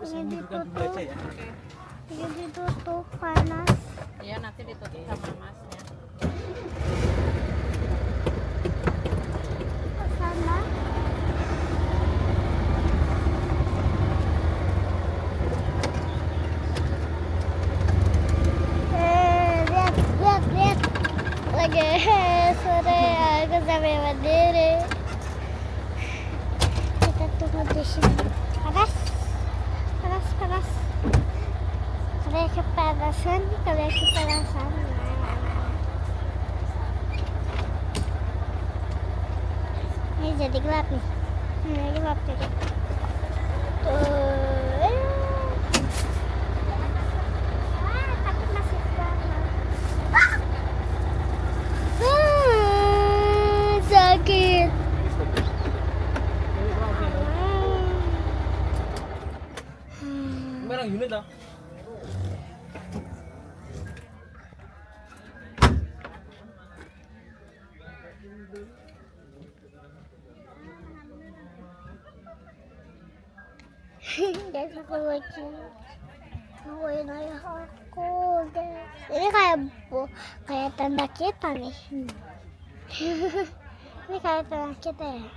S3: Ini ditutup.
S7: Aja ya.
S3: Ini ditutup panas.
S1: Iya, nanti ditutup sama masnya.
S3: Ke sana. Lihat. Lagi sore aku sampai berdiri. di sini panas, panas, panas. Kalian kepanasan, kalian kepanasan. Ini jadi gelap nih. Ini gelap jadi. Tuh. Tapi masih panas. Sakit.
S7: Merang unit dah.
S3: Guys, aku lagi nungguin ayah aku, guys. Ini kayak tanda kita nih. Ini kayak tanda kita ya.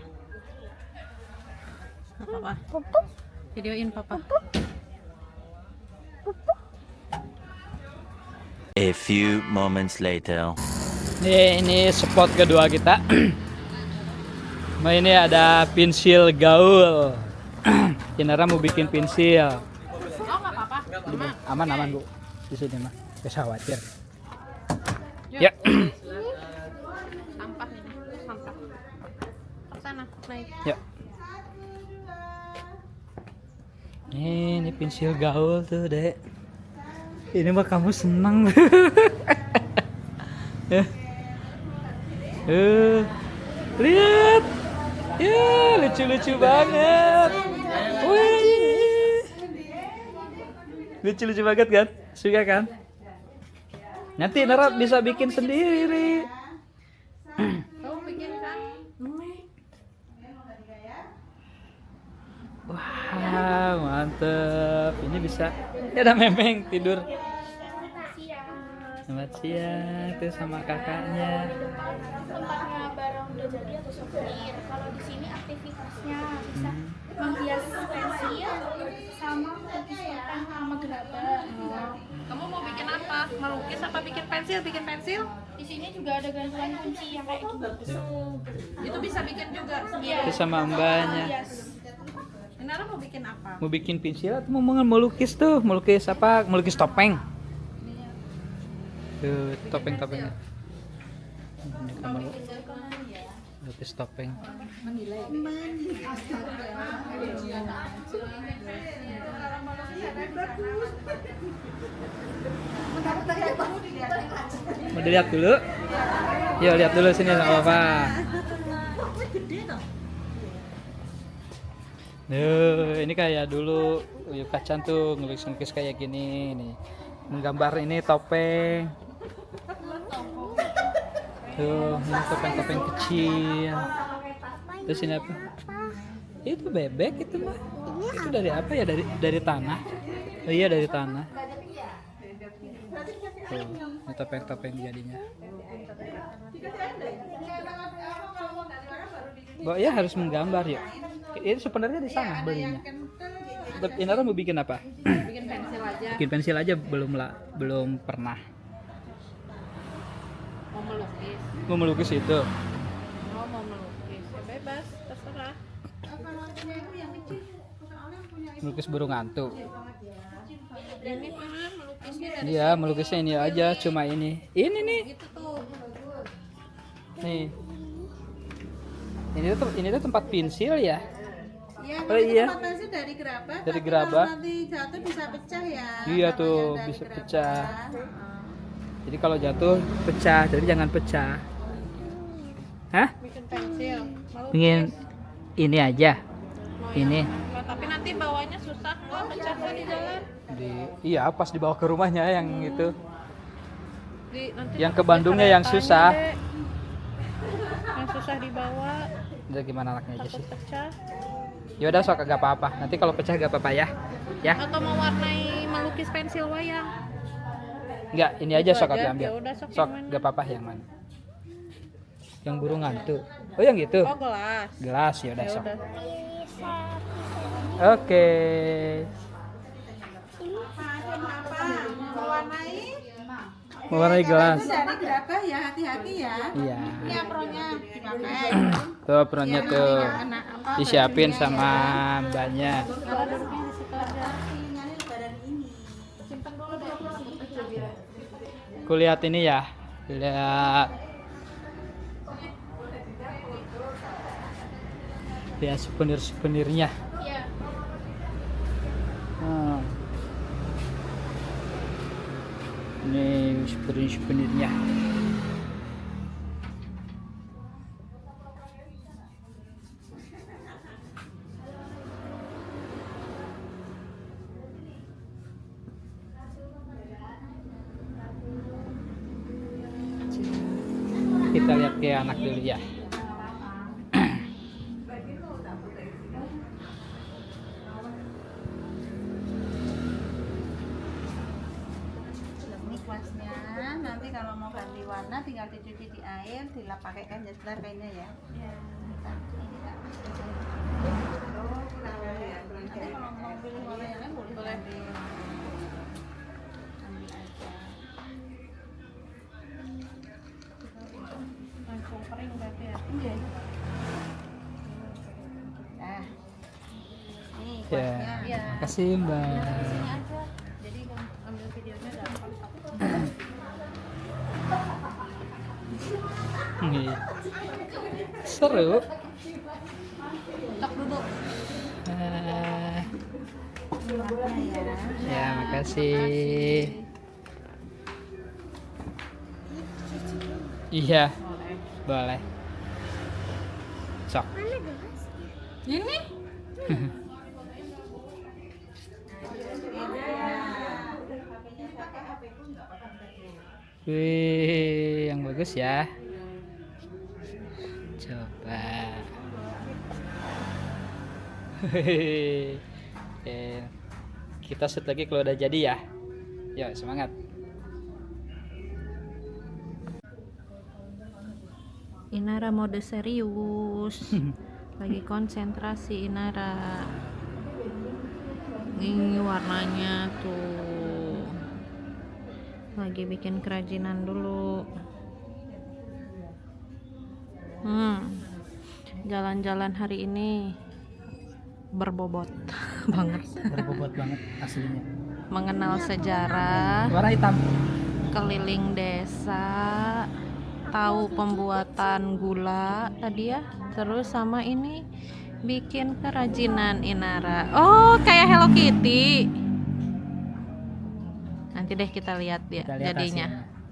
S1: Apa-apa?
S3: Pupuk,
S1: Videoin papa.
S4: A few moments later.
S8: Ini spot kedua kita. Nah, ini ada pensil gaul. Inara mau bikin pensil.
S1: Oh nggak apa-apa. Aman.
S8: Aman Bu. Di sini mah. Gak usah khawatir.
S1: Yuk.
S8: Ya.
S1: Sampah ini. Sampah. Ke sana. Naik.
S8: Ya. Ini pensil gaul tuh, Dek. Ini mah kamu senang. Ya. Lihat. Ya, lucu-lucu banget. Wih. Lucu-lucu banget kan? Suka kan? Nanti Nara bisa bikin sendiri.
S1: Kamu bikin kan?
S8: Wah, mantep. Ini bisa. Ya ada Memeng tidur. Selamat siang tuh sama kakaknya.
S9: Tempatnya barang udah jadi atau souvenir. Kalau di sini aktivitasnya bisa menghias pensil sama melukis sama gerabah.
S1: Kamu mau bikin apa? Melukis apa bikin pensil? Bikin pensil?
S9: Di sini juga ada gantungan kunci yang kayak gitu.
S1: Itu bisa bikin juga.
S9: Iya.
S8: Itu sama mbaknya.
S9: Hias.
S1: Nara mau bikin apa?
S8: Mau bikin pensil atau mau melukis tuh? Melukis apa? Melukis topeng. Tuh, topeng-topengnya. Ini kamu melukis topeng. Mau dilihat dulu? Yuk lihat dulu sini nggak apa-apa. Ini kayak dulu Yuk Kacan tuh ngelukis-ngelukis kayak gini nih. Menggambar ini topeng. Tuh, ini topeng-topeng kecil. Terus ini apa? Itu bebek itu mah. Itu dari apa ya? Dari tanah. Oh iya dari tanah. Tuh, ini topeng-topeng jadinya. Ya harus menggambar ya. Ini sebenarnya di sana belinya. Inara mau bikin apa?
S1: Bikin pensil aja.
S8: Bikin pensil aja belum pernah.
S1: Mau melukis.
S8: Mau melukis itu.
S1: Mau melukis. Ya bebas, terserah.
S8: Melukis burung hantu.
S1: Ini kan melukisnya dari
S8: Iya, melukisnya ini aja, cuma ini. Ini nih.
S1: gitu tuh.
S8: Nih. Ini tuh tempat pensil ya?
S10: Iya,
S8: Oh iya.
S10: tempat pensil dari gerabah.
S8: Dari
S10: tapi
S8: gerabah.
S10: Kalau nanti jatuh bisa pecah ya.
S8: Iya
S10: namanya
S8: tuh,
S10: dari
S8: bisa
S10: gerabah.
S8: pecah. Jadi kalau jatuh pecah, jadi jangan pecah. Hah?
S1: Bikin pensil. Melukis.
S8: Ingin ini aja.
S1: Mau
S8: Ini.
S1: Nah, tapi nanti bawanya susah nggak pecah nggak di jalan.
S8: Iya, pas dibawa ke rumahnya yang itu.
S1: Nanti
S8: Yang ke Bandungnya yang
S1: keretanya,
S8: susah.
S1: Dek. Yang susah dibawa,
S8: Udah gimana anaknya aja
S1: takut
S8: sih.
S1: pecah.
S8: Ya udah sok gak apa-apa. Nanti kalau pecah gak apa-apa ya. Ya.
S1: Atau mau warnai melukis pensil wayang.
S8: Enggak, ini aja
S1: Itu
S8: sok
S1: aja.
S8: ambil.
S1: Ya udah, sok
S8: Sok
S1: yang mana?
S8: gak apa-apa yang mana? Yang burung hantu. Oh, yang gitu.
S1: Oh gelas.
S8: Gelas ya udah
S1: Ya
S8: sok.
S1: udah.
S8: Oke.
S10: Mewarnai
S8: mewarnai gelas.
S10: Itu dari berapa ya? Hati-hati ya.
S8: Iya.
S10: Ini apronnya dipakai.
S8: Tuh perannya tuh
S10: Kena apa?
S8: disiapin sama mbaknya.
S10: Kalau duduknya di situ aja. Ini lebaran ini. Simpan dulu deh.
S8: Aku lihat ini ya. Lihat. Lihat souvenir-souvenirnya.
S9: Iya.
S8: Hmm. Ini souvenirnya. Kita lihat ke anak dulu ya.
S10: Ini kuasnya. Nanti kalau mau ganti warna tinggal dicuci di air, dilap pakai kanjastar kayaknya ya. Iya. Kalau mau pilih warna yang lain boleh. Ambil aja. Langsung kering berarti ya. Iya. Nah. Nih
S8: Ya,
S10: kuasnya.
S8: makasih Mbak.
S10: Sini aja. Jadi ambil videonya gampang.
S8: Nih. Seru.
S10: Tok duduk.
S8: Ya, makasih. Iya, boleh. Sok.
S10: Ini?
S8: Wih, yang bagus ya. Coba. Oke. Kita shoot lagi kalau udah jadi ya. Yuk, semangat.
S1: Inara mode serius. Lagi konsentrasi Inara. Ini warnanya tuh. Lagi bikin kerajinan dulu. Jalan-jalan hari ini berbobot banget.
S8: Berbobot banget aslinya.
S1: Mengenal sejarah,
S8: Warna hitam.
S1: keliling desa, tahu pembuatan gula tadi ya, terus sama ini bikin kerajinan Inara. Oh, kayak Hello Kitty. Nanti deh kita lihat dia
S8: Kita lihat
S1: jadinya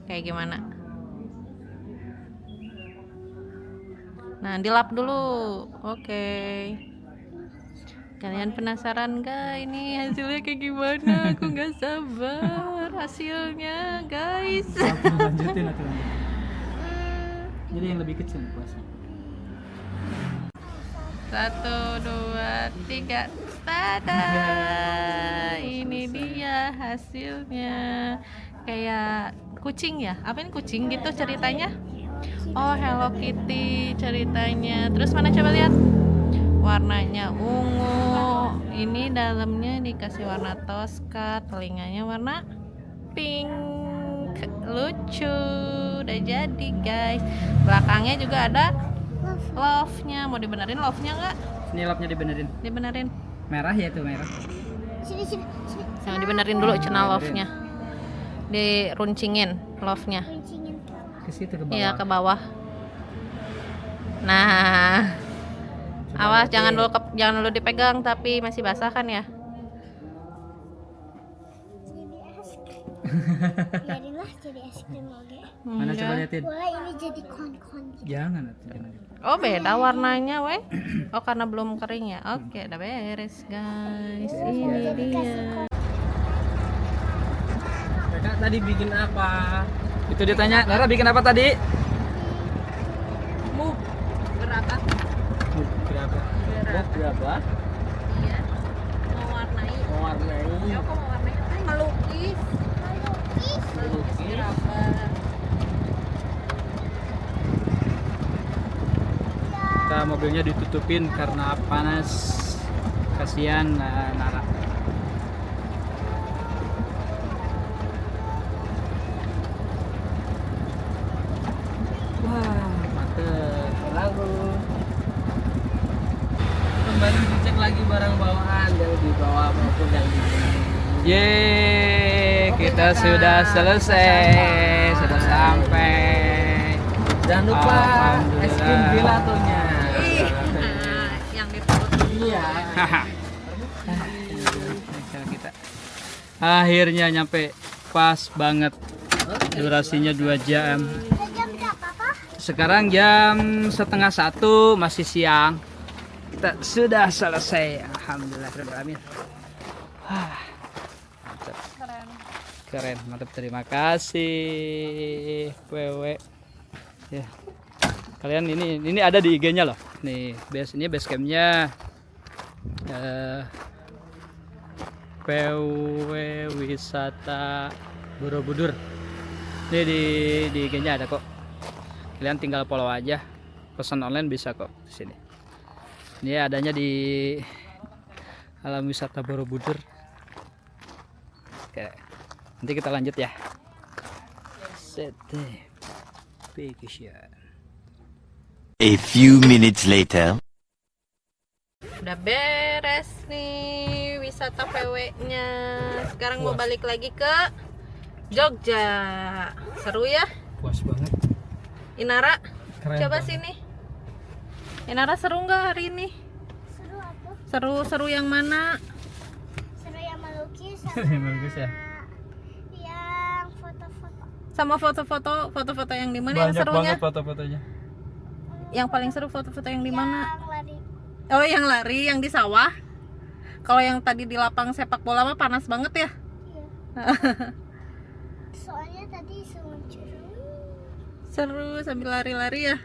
S1: kayak gimana. Nah, dilap dulu. Oke. Kalian penasaran gak ini hasilnya kayak gimana? Aku nggak sabar hasilnya, guys.
S8: Lanjutin atau lanjut. Jadi yang lebih kecil puasa.
S1: 1, 2, 3. Tada! Ini dia hasilnya. Kayak kucing ya? Apa ini kucing gitu ceritanya? Oh, Hello Kitty ceritanya. Terus mana coba lihat? Warnanya ungu. Ini dalamnya dikasih warna Tosca, telinganya warna pink. Lucu. Udah jadi, guys. Belakangnya juga ada love-nya. Mau dibenerin love-nya nggak?
S8: Ini lapnya dibenerin.
S1: Dibenerin.
S8: Merah ya itu merah.
S3: Sini.
S1: Yang dibenerin dulu channel love-nya. Diruncingin love-nya.
S3: Kuncingin.
S8: Ke situ ke bawah.
S1: Iya, ke bawah. Nah, awas jangan dulu dipegang tapi masih basah kan ya.
S3: Jadi es krim. Biarinlah jadi es krim oke.
S8: Mana coba liatin.
S3: Boleh ini jadi kon-kon gitu.
S8: Jangan atuh, jangan.
S1: Oh, beda warnanya weh. Oh, karena belum kering ya. Oke, udah beres guys. Ini dia.
S7: Kakak tadi bikin apa?
S2: Itu ditanya, Nara bikin apa tadi?
S1: Move gerakan.
S7: Berapa? Berapa?
S1: Iya. Mewarnai.
S7: Mewarnai.
S1: Ya, kok mewarnai? Melukis. Melukis gerakan.
S2: Kita mobilnya ditutupin karena panas. Kasihan Nara.
S7: Wah, mantep. Lalu kembali dicek lagi barang bawaan yang dibawa maupun yang dibeli.
S8: Yeay, kita sudah selesai, sudah sampai.
S7: Jangan lupa es krim gelatonya.
S1: Yang di perut.
S7: Iya.
S8: Kita akhirnya nyampe, pas banget, durasinya 2 jam.
S3: Jam berapa, Pak?
S8: Sekarang jam 12:30, masih siang. Kita sudah selesai, alhamdulillah. Mantap. Keren, mantap, terima kasih WW. Ya, kalian ini ada di IG-nya loh. Nih, ini base campnya PW Wisata Borobudur. Ini di IG-nya ada kok. Kalian tinggal follow aja. Pesan online bisa kok di sini. Ini adanya di Alam Wisata Borobudur. Oke. Nanti kita lanjut ya. Sete.
S4: A few minutes later.
S1: Udah beres nih wisata PW-nya. Sekarang mau balik lagi ke Jogja. Seru ya?
S8: Puas banget.
S1: Inara,
S8: Keren
S1: coba
S8: banget.
S1: sini. Inara seru nggak hari ini?
S3: Seru apa?
S1: Seru yang mana?
S3: Seru yang melukis sama
S8: Bagus ya.
S3: yang foto-foto.
S1: Sama foto-foto yang di mana yang
S8: Banyak
S1: serunya?
S8: banget foto-fotonya.
S1: Yang paling seru foto-foto yang di mana?
S3: Yang lari.
S1: Oh, yang lari, yang di sawah. Kalau yang tadi di lapang sepak bola mah panas banget ya.
S3: Soalnya tadi seluncur.
S1: Seru sambil lari-lari ya.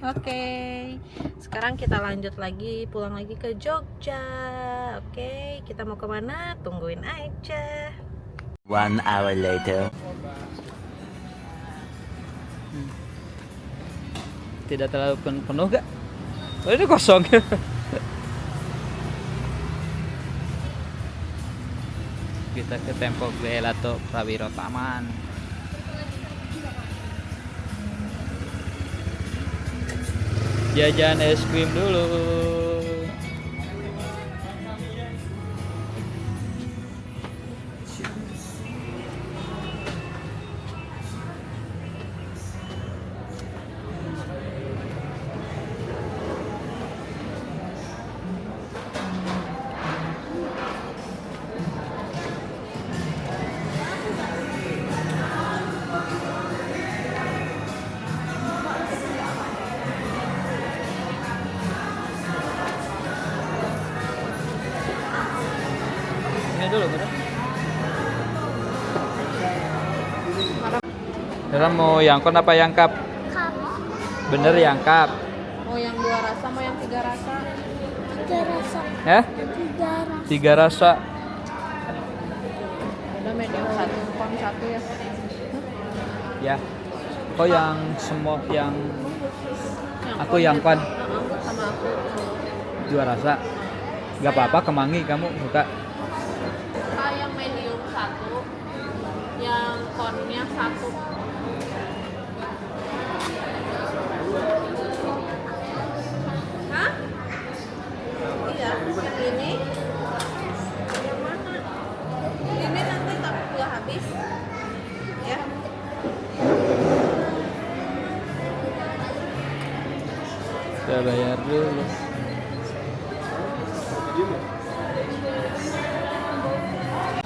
S1: Oke, sekarang kita lanjut lagi, pulang lagi ke Jogja. Oke, kita mau kemana? Tungguin aja.
S4: 1 hour later.
S8: Tidak terlalu penuh gak? Oh, ini kosong. Kita ke Tempo Gelato Prawiro Taman. Jajan es krim dulu. Ini dulu, bener. Beneran mau yangkon apa yangkap?
S3: Kamu
S8: Bener yangkap.
S1: Mau yang 2 rasa, mau yang 3 rasa?
S3: 3 rasa.
S8: Ya?
S3: 3 rasa.
S8: 3 rasa.
S1: Udah medium 1, kon 1 ya.
S8: Ya. Kok yang semua yang aku yangkon
S1: Sama aku.
S8: 2 rasa. Gak apa-apa, kemangi kamu buka.
S1: Yang medium 1, yang konnya 1. Hah? Iya, yang ini. Yang mana? Ini nanti takut gak habis. Ya.
S8: Kita bayar dulu.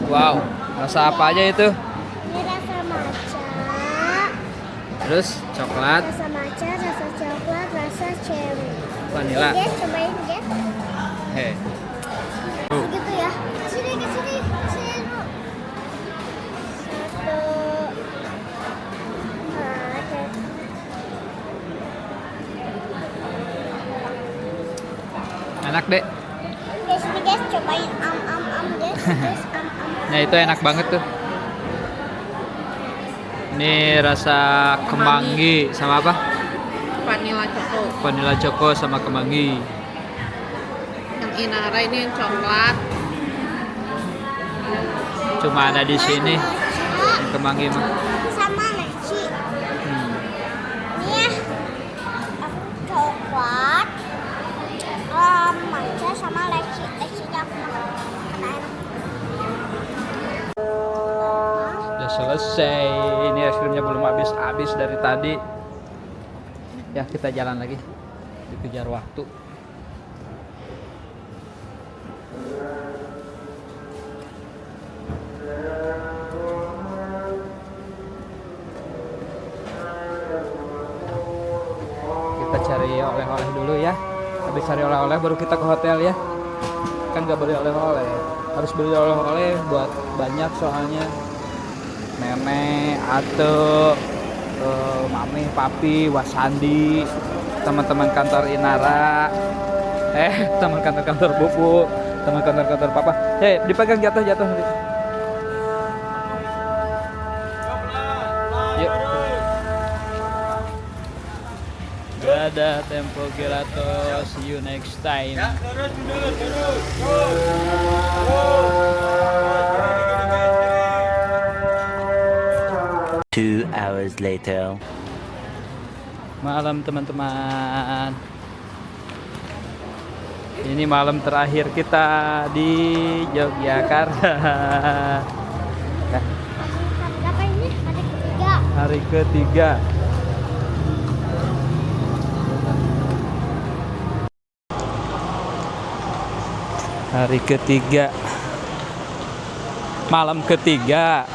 S8: Wow, rasa apa aja itu?
S3: Ini rasa matcha.
S8: Terus coklat,
S3: Rasa matcha, rasa coklat, rasa cherry.
S8: vanila.
S3: Guys, cobain guys.
S8: Hei,
S3: Begitu ya. Sini ke sini. Sini dulu. 1. Nah, oke.
S8: enak deh.
S3: Guys, ini guys cobain am guys. Guys, am.
S8: Nah itu enak banget tuh. Ini rasa kemangi sama apa?
S1: Vanilla choco.
S8: Vanilla choco sama kemangi.
S1: Yang Inara ini yang coklat.
S8: Cuma ada di sini yang kemangi mah.
S3: Sama nasi.
S8: Hmm.
S3: Ini
S8: selesai. Ini es krimnya belum habis dari tadi. Ya, kita jalan lagi. Dikejar waktu. Kita cari oleh-oleh dulu ya. Habis cari oleh-oleh baru kita ke hotel ya. Kan nggak boleh oleh-oleh. Harus beli oleh-oleh buat banyak soalnya. Nenek, Ate, Mami, Papi, Wasandi, teman-teman kantor Inara, teman kantor Bubu, teman kantor Papa. Dipegang jatuh nanti. Yuk. Dadah Tempo Gelato, see you next time.
S4: 2 hours later.
S8: Malam teman-teman. Ini malam terakhir kita di Yogyakarta.
S3: Berapa ini?
S8: Hari ketiga. Hari ketiga. Malam ketiga.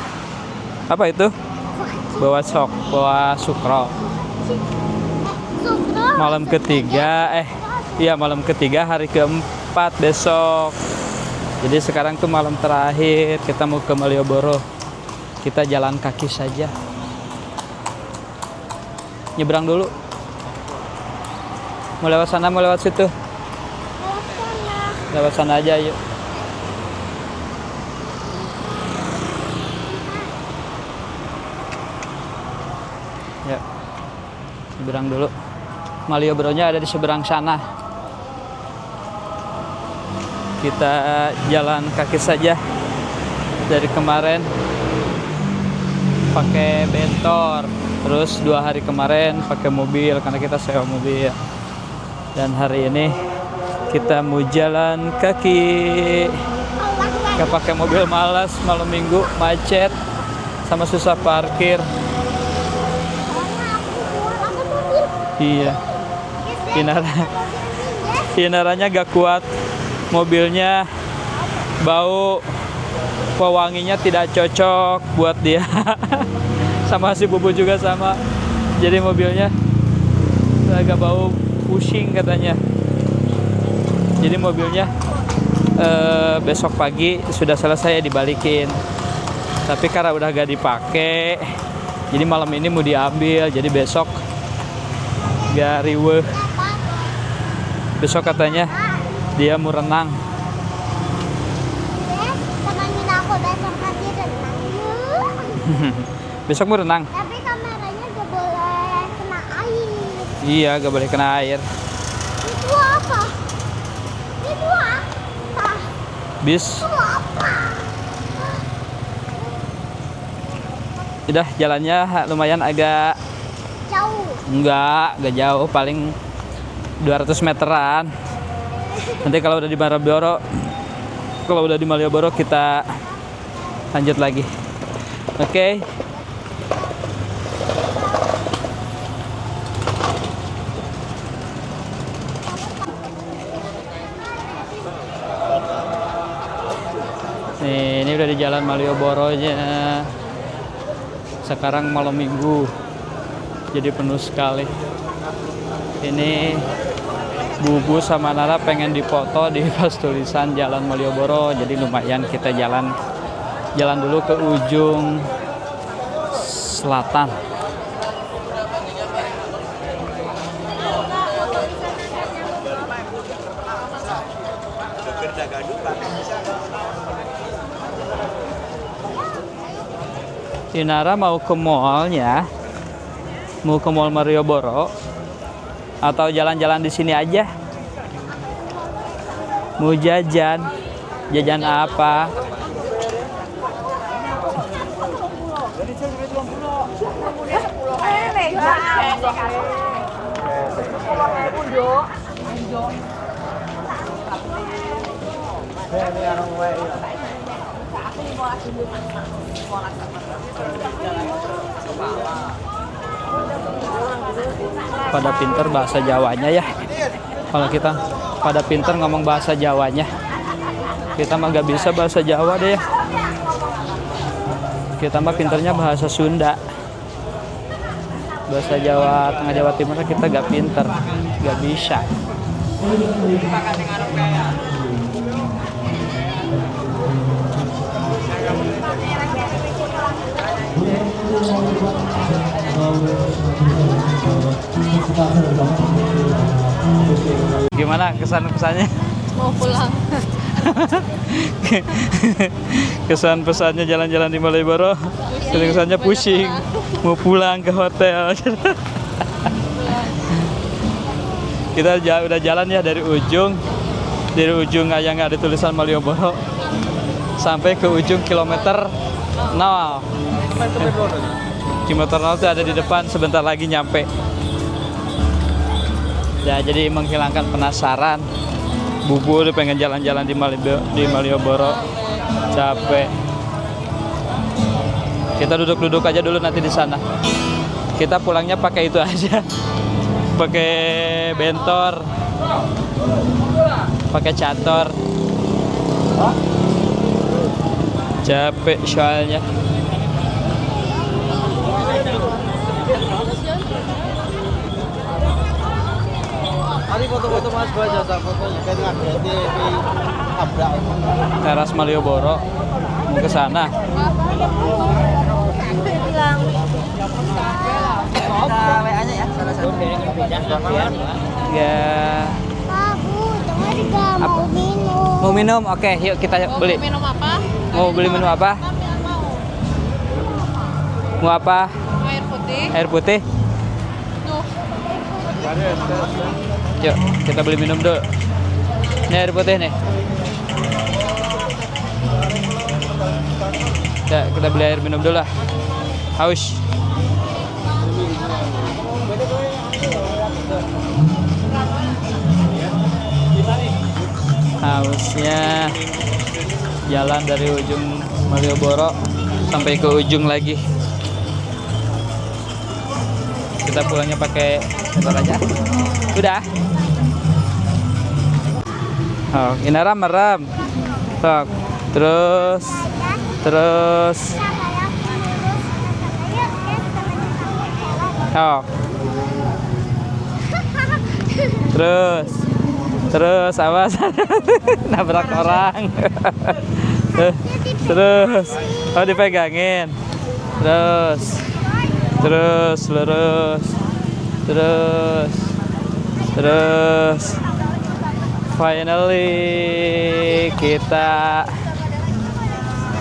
S8: Apa itu? Bawa sukro. Malam ketiga, iya malam ketiga hari keempat besok. Jadi sekarang tuh malam terakhir, kita mau ke Malioboro. Kita jalan kaki saja. Nyebrang dulu. Mau lewat sana, mau lewat situ? Lewat sana aja yuk. Ya, seberang dulu. Malioboro-nya ada di seberang sana. Kita jalan kaki saja. Dari kemarin pakai bentor, terus 2 hari kemarin pakai mobil karena kita sewa mobil. Dan hari ini kita mau jalan kaki. Gak pakai mobil, malas, malam minggu macet sama susah parkir. Iya, Inaranya gak kuat, mobilnya bau, pewanginya tidak cocok buat dia. Sama si Bubu juga sama, jadi mobilnya agak bau, pusing katanya. Jadi mobilnya besok pagi sudah selesai dibalikin, tapi karena udah gak dipakai, jadi malam ini mau diambil, jadi besok gak riweh. Besok katanya dia mau renang.
S3: Temenin aku besok nanti renang yuk.
S8: Besok mau renang?
S3: Tapi kameranya gak boleh kena air.
S8: Iya, gak boleh kena air.
S3: Itu apa? Itu apa?
S8: Bis.
S3: Itu apa?
S8: Udah, jalannya lumayan agak
S3: Jauh.
S8: Enggak jauh, paling 200 meteran. Nanti kalau udah di Malioboro, kita lanjut lagi. Oke. Nih, ini udah di jalan Malioboro-nya. Sekarang malam minggu, jadi penuh sekali. Ini Bubu sama Nara pengen dipoto di pas tulisan Jalan Malioboro, jadi lumayan kita jalan dulu ke ujung selatan. Inara mau ke mallnya, mau ke mall Malioboro atau jalan-jalan di sini aja? Mau jajan apa? Pada pinter bahasa Jawanya ya. Kalau kita pada pinter ngomong bahasa Jawanya, kita mah gak bisa bahasa Jawa deh ya. Kita mah pinternya bahasa Sunda. Bahasa Jawa Tengah, Jawa Timur kita gak pinter, gak bisa. Gimana kesan-pesannya?
S1: Mau pulang.
S8: Kesan-pesannya jalan-jalan di Malioboro. Kesannya pusing. Mau pulang ke hotel. Kita udah jalan ya dari ujung yang ada tulisan Malioboro sampai ke ujung kilometer 0. Kilometer 0 itu ada di depan, sebentar lagi nyampe. Ya, jadi menghilangkan penasaran. Bubu udah pengen jalan-jalan di Malioboro. Capek. Kita duduk-duduk aja dulu nanti di sana. Kita pulangnya pakai itu aja. Pakai bentor. Pakai cator. Capek soalnya.
S7: Hari foto-foto Mas Boy jasa fotonya kan di tabrak.
S8: Teras Malioboro mau ke sana.
S10: WA-nya ya, salah satu.
S8: Ya.
S3: Pak, Bu, dengar gak mau minum?
S8: Mau minum? Oke, yuk kita beli.
S1: Mau minum apa?
S8: Mau beli minum apa? Mau apa?
S1: Air putih.
S8: Air putih?
S1: Tuh.
S8: Yuk, kita beli minum dulu. Ini air putih nih. Ya, kita beli air minum dulu lah. Haus. Hausnya jalan dari ujung Malioboro sampai ke ujung lagi. Kita pulangnya pakai motor aja. Udah. Oh, Inara merem. Sok. Terus. Oh. Terus awas. Nabrak orang. Terus. Oh, dipegangin. Terus lurus. Finally kita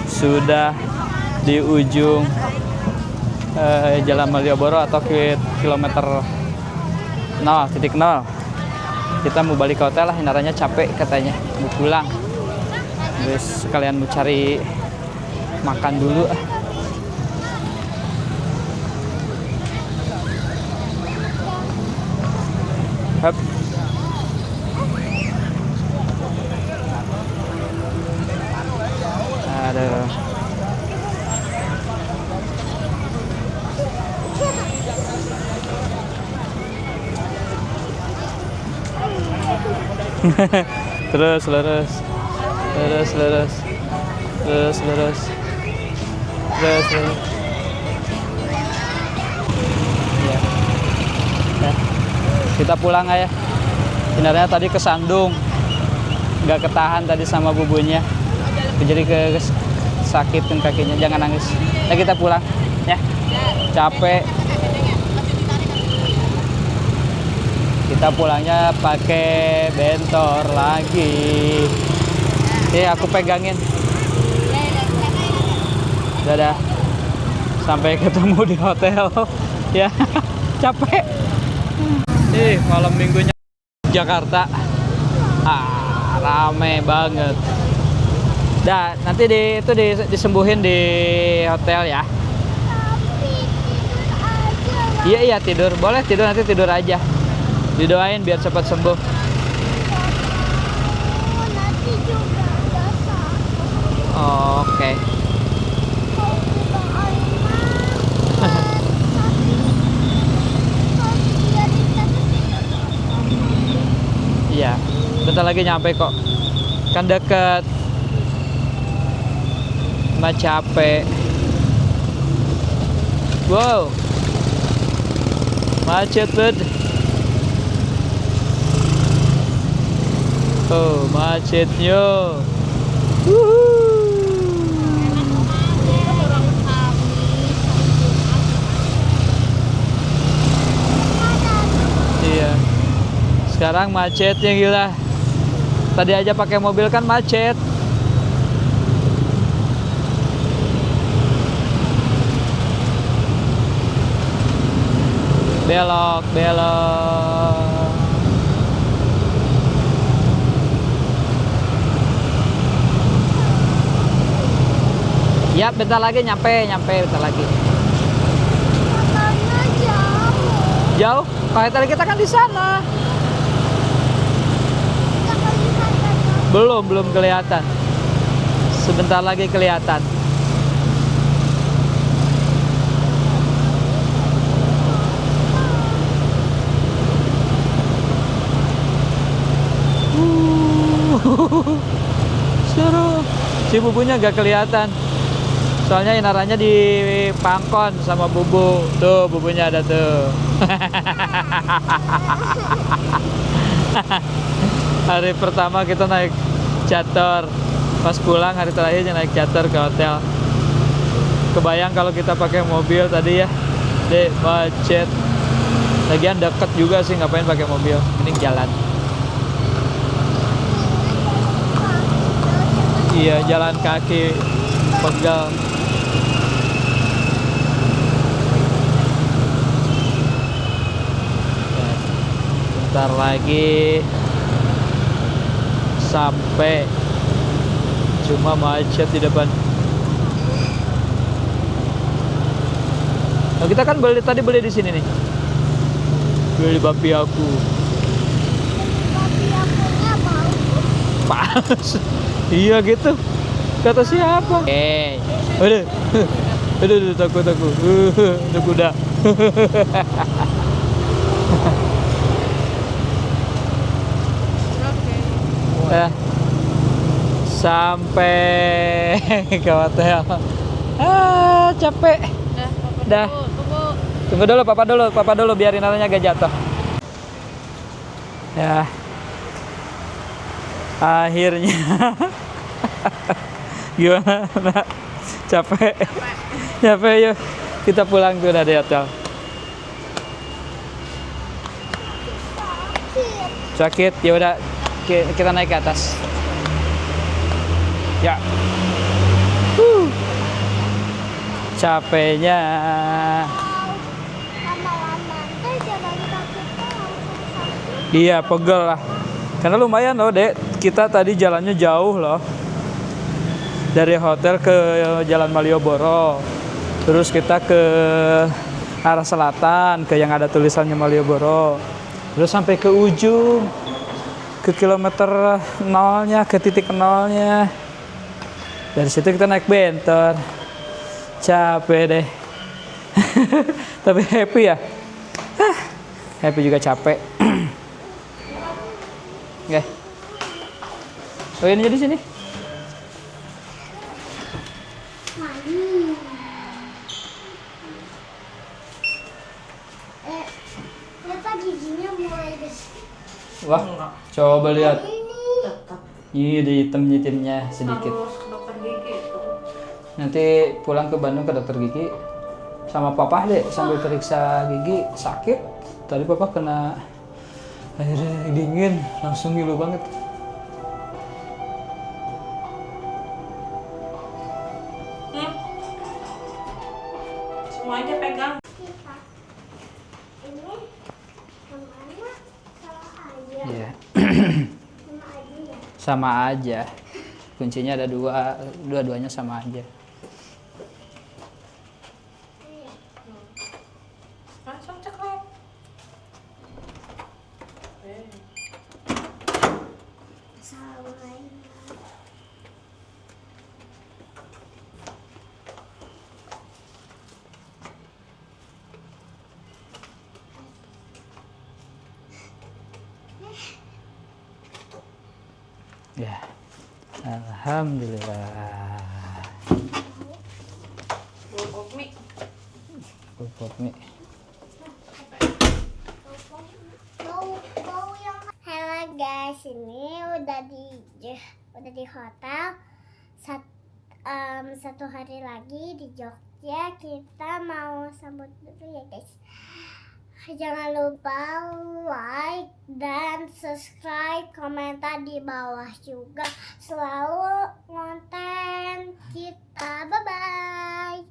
S8: sudah di ujung Jalan Malioboro atau kilometer 0.0. Kita mau balik ke hotel lah, Inaranya capek katanya, mau pulang. Terus sekalian mau cari makan dulu. Hup. Aduh. Terus lurus. Ya. Ya. Kita pulang aja. Sebenarnya tadi kesandung, nggak ketahan tadi sama bubunya, jadi sakitin kakinya. Jangan nangis. Nah, kita pulang, ya. Capek. Kita pulangnya pakai bentor lagi. Aku pegangin. Dadah. Sampai ketemu di hotel. Ya, capek. Malam minggunya Jakarta. Rame banget. Dah, nanti disembuhin di hotel ya. Iya tidur. Boleh tidur, nanti tidur aja. Didoain biar cepat sembuh.
S3: Nanti juga
S8: Oke. lagi nyampe kok. Kan deket. Mah capek. Wow. Macet banget. Oh, macetnya. Iya. Sekarang macetnya gila. Tadi aja pakai mobil kan macet. Belok, belok. Ya, bentar lagi nyampe bentar lagi.
S3: Katanya jauh.
S8: Jauh? Kayak tadi kita kan di sana.
S3: Kita kelihatan jauh.
S8: Belum kelihatan. Sebentar lagi kelihatan. Seru. Si bubunya gak kelihatan. Soalnya inarannya di pangkon sama bubu. Tuh bubunya ada tuh. Hari pertama kita naik catur. Pas pulang hari terakhirnya naik catur ke hotel. Kebayang kalau kita pakai mobil tadi ya. Dek macet. Lagian deket juga sih, ngapain pakai mobil. Mending jalan. Iya, jalan kaki pegal. Bentar lagi sampai, cuma macet di depan. Nah, kita kan tadi beli di sini nih. Beli babi aku.
S3: Tapi akunya bau.
S8: Panas. Iya gitu. Kata siapa? Udah. Aduh, takut. Udah kuda. Sampai ke hotel. Capek. Dah. Tunggu dulu, papa dulu biarin anaknya gak jatuh. Ya. Akhirnya. Gimana? Capek. Yuk. Kita pulang tuh dari hotel. Sakit. Ya udah kita naik ke atas. Ya. Capeknya.
S3: Lama-lama nanti jalan kaki tuh langsung sakit.
S8: Iya, pegel lah. Karena lumayan loh, Dek. Kita tadi jalannya jauh loh. Dari hotel ke Jalan Malioboro. Terus kita ke arah selatan, ke yang ada tulisannya Malioboro. Terus sampai ke ujung. Ke kilometer nolnya, ke titik nolnya. Dari situ kita naik bentor. Capek deh. Tapi happy ya. Happy juga capek. Oke. Oh, ini jadi sini.
S3: Ternyata giginya mulai besar.
S8: Wah, coba lihat. Ini ada hitam-hitamnya sedikit. Nanti pulang ke Bandung ke dokter gigi sama papa deh sambil periksa gigi. Sakit. Tadi papa kena air dingin, langsung ngilu banget.
S1: Semuanya pegang.
S3: Ini kemana? Salah aja.
S8: Iya.
S3: Sama aja ya.
S8: Sama aja. Kuncinya ada dua-duanya sama aja.
S1: Langsung ceklek.
S3: Salah aja.
S8: Ya, alhamdulillah.
S1: Bubuk mie.
S8: Bubuk mie.
S3: Halo guys, ini udah di hotel. Satu hari lagi di Jogja. Kita mau sambut dulu ya guys. Jangan lupa like dan subscribe, komentar di bawah juga. Selalu konten kita. Bye bye.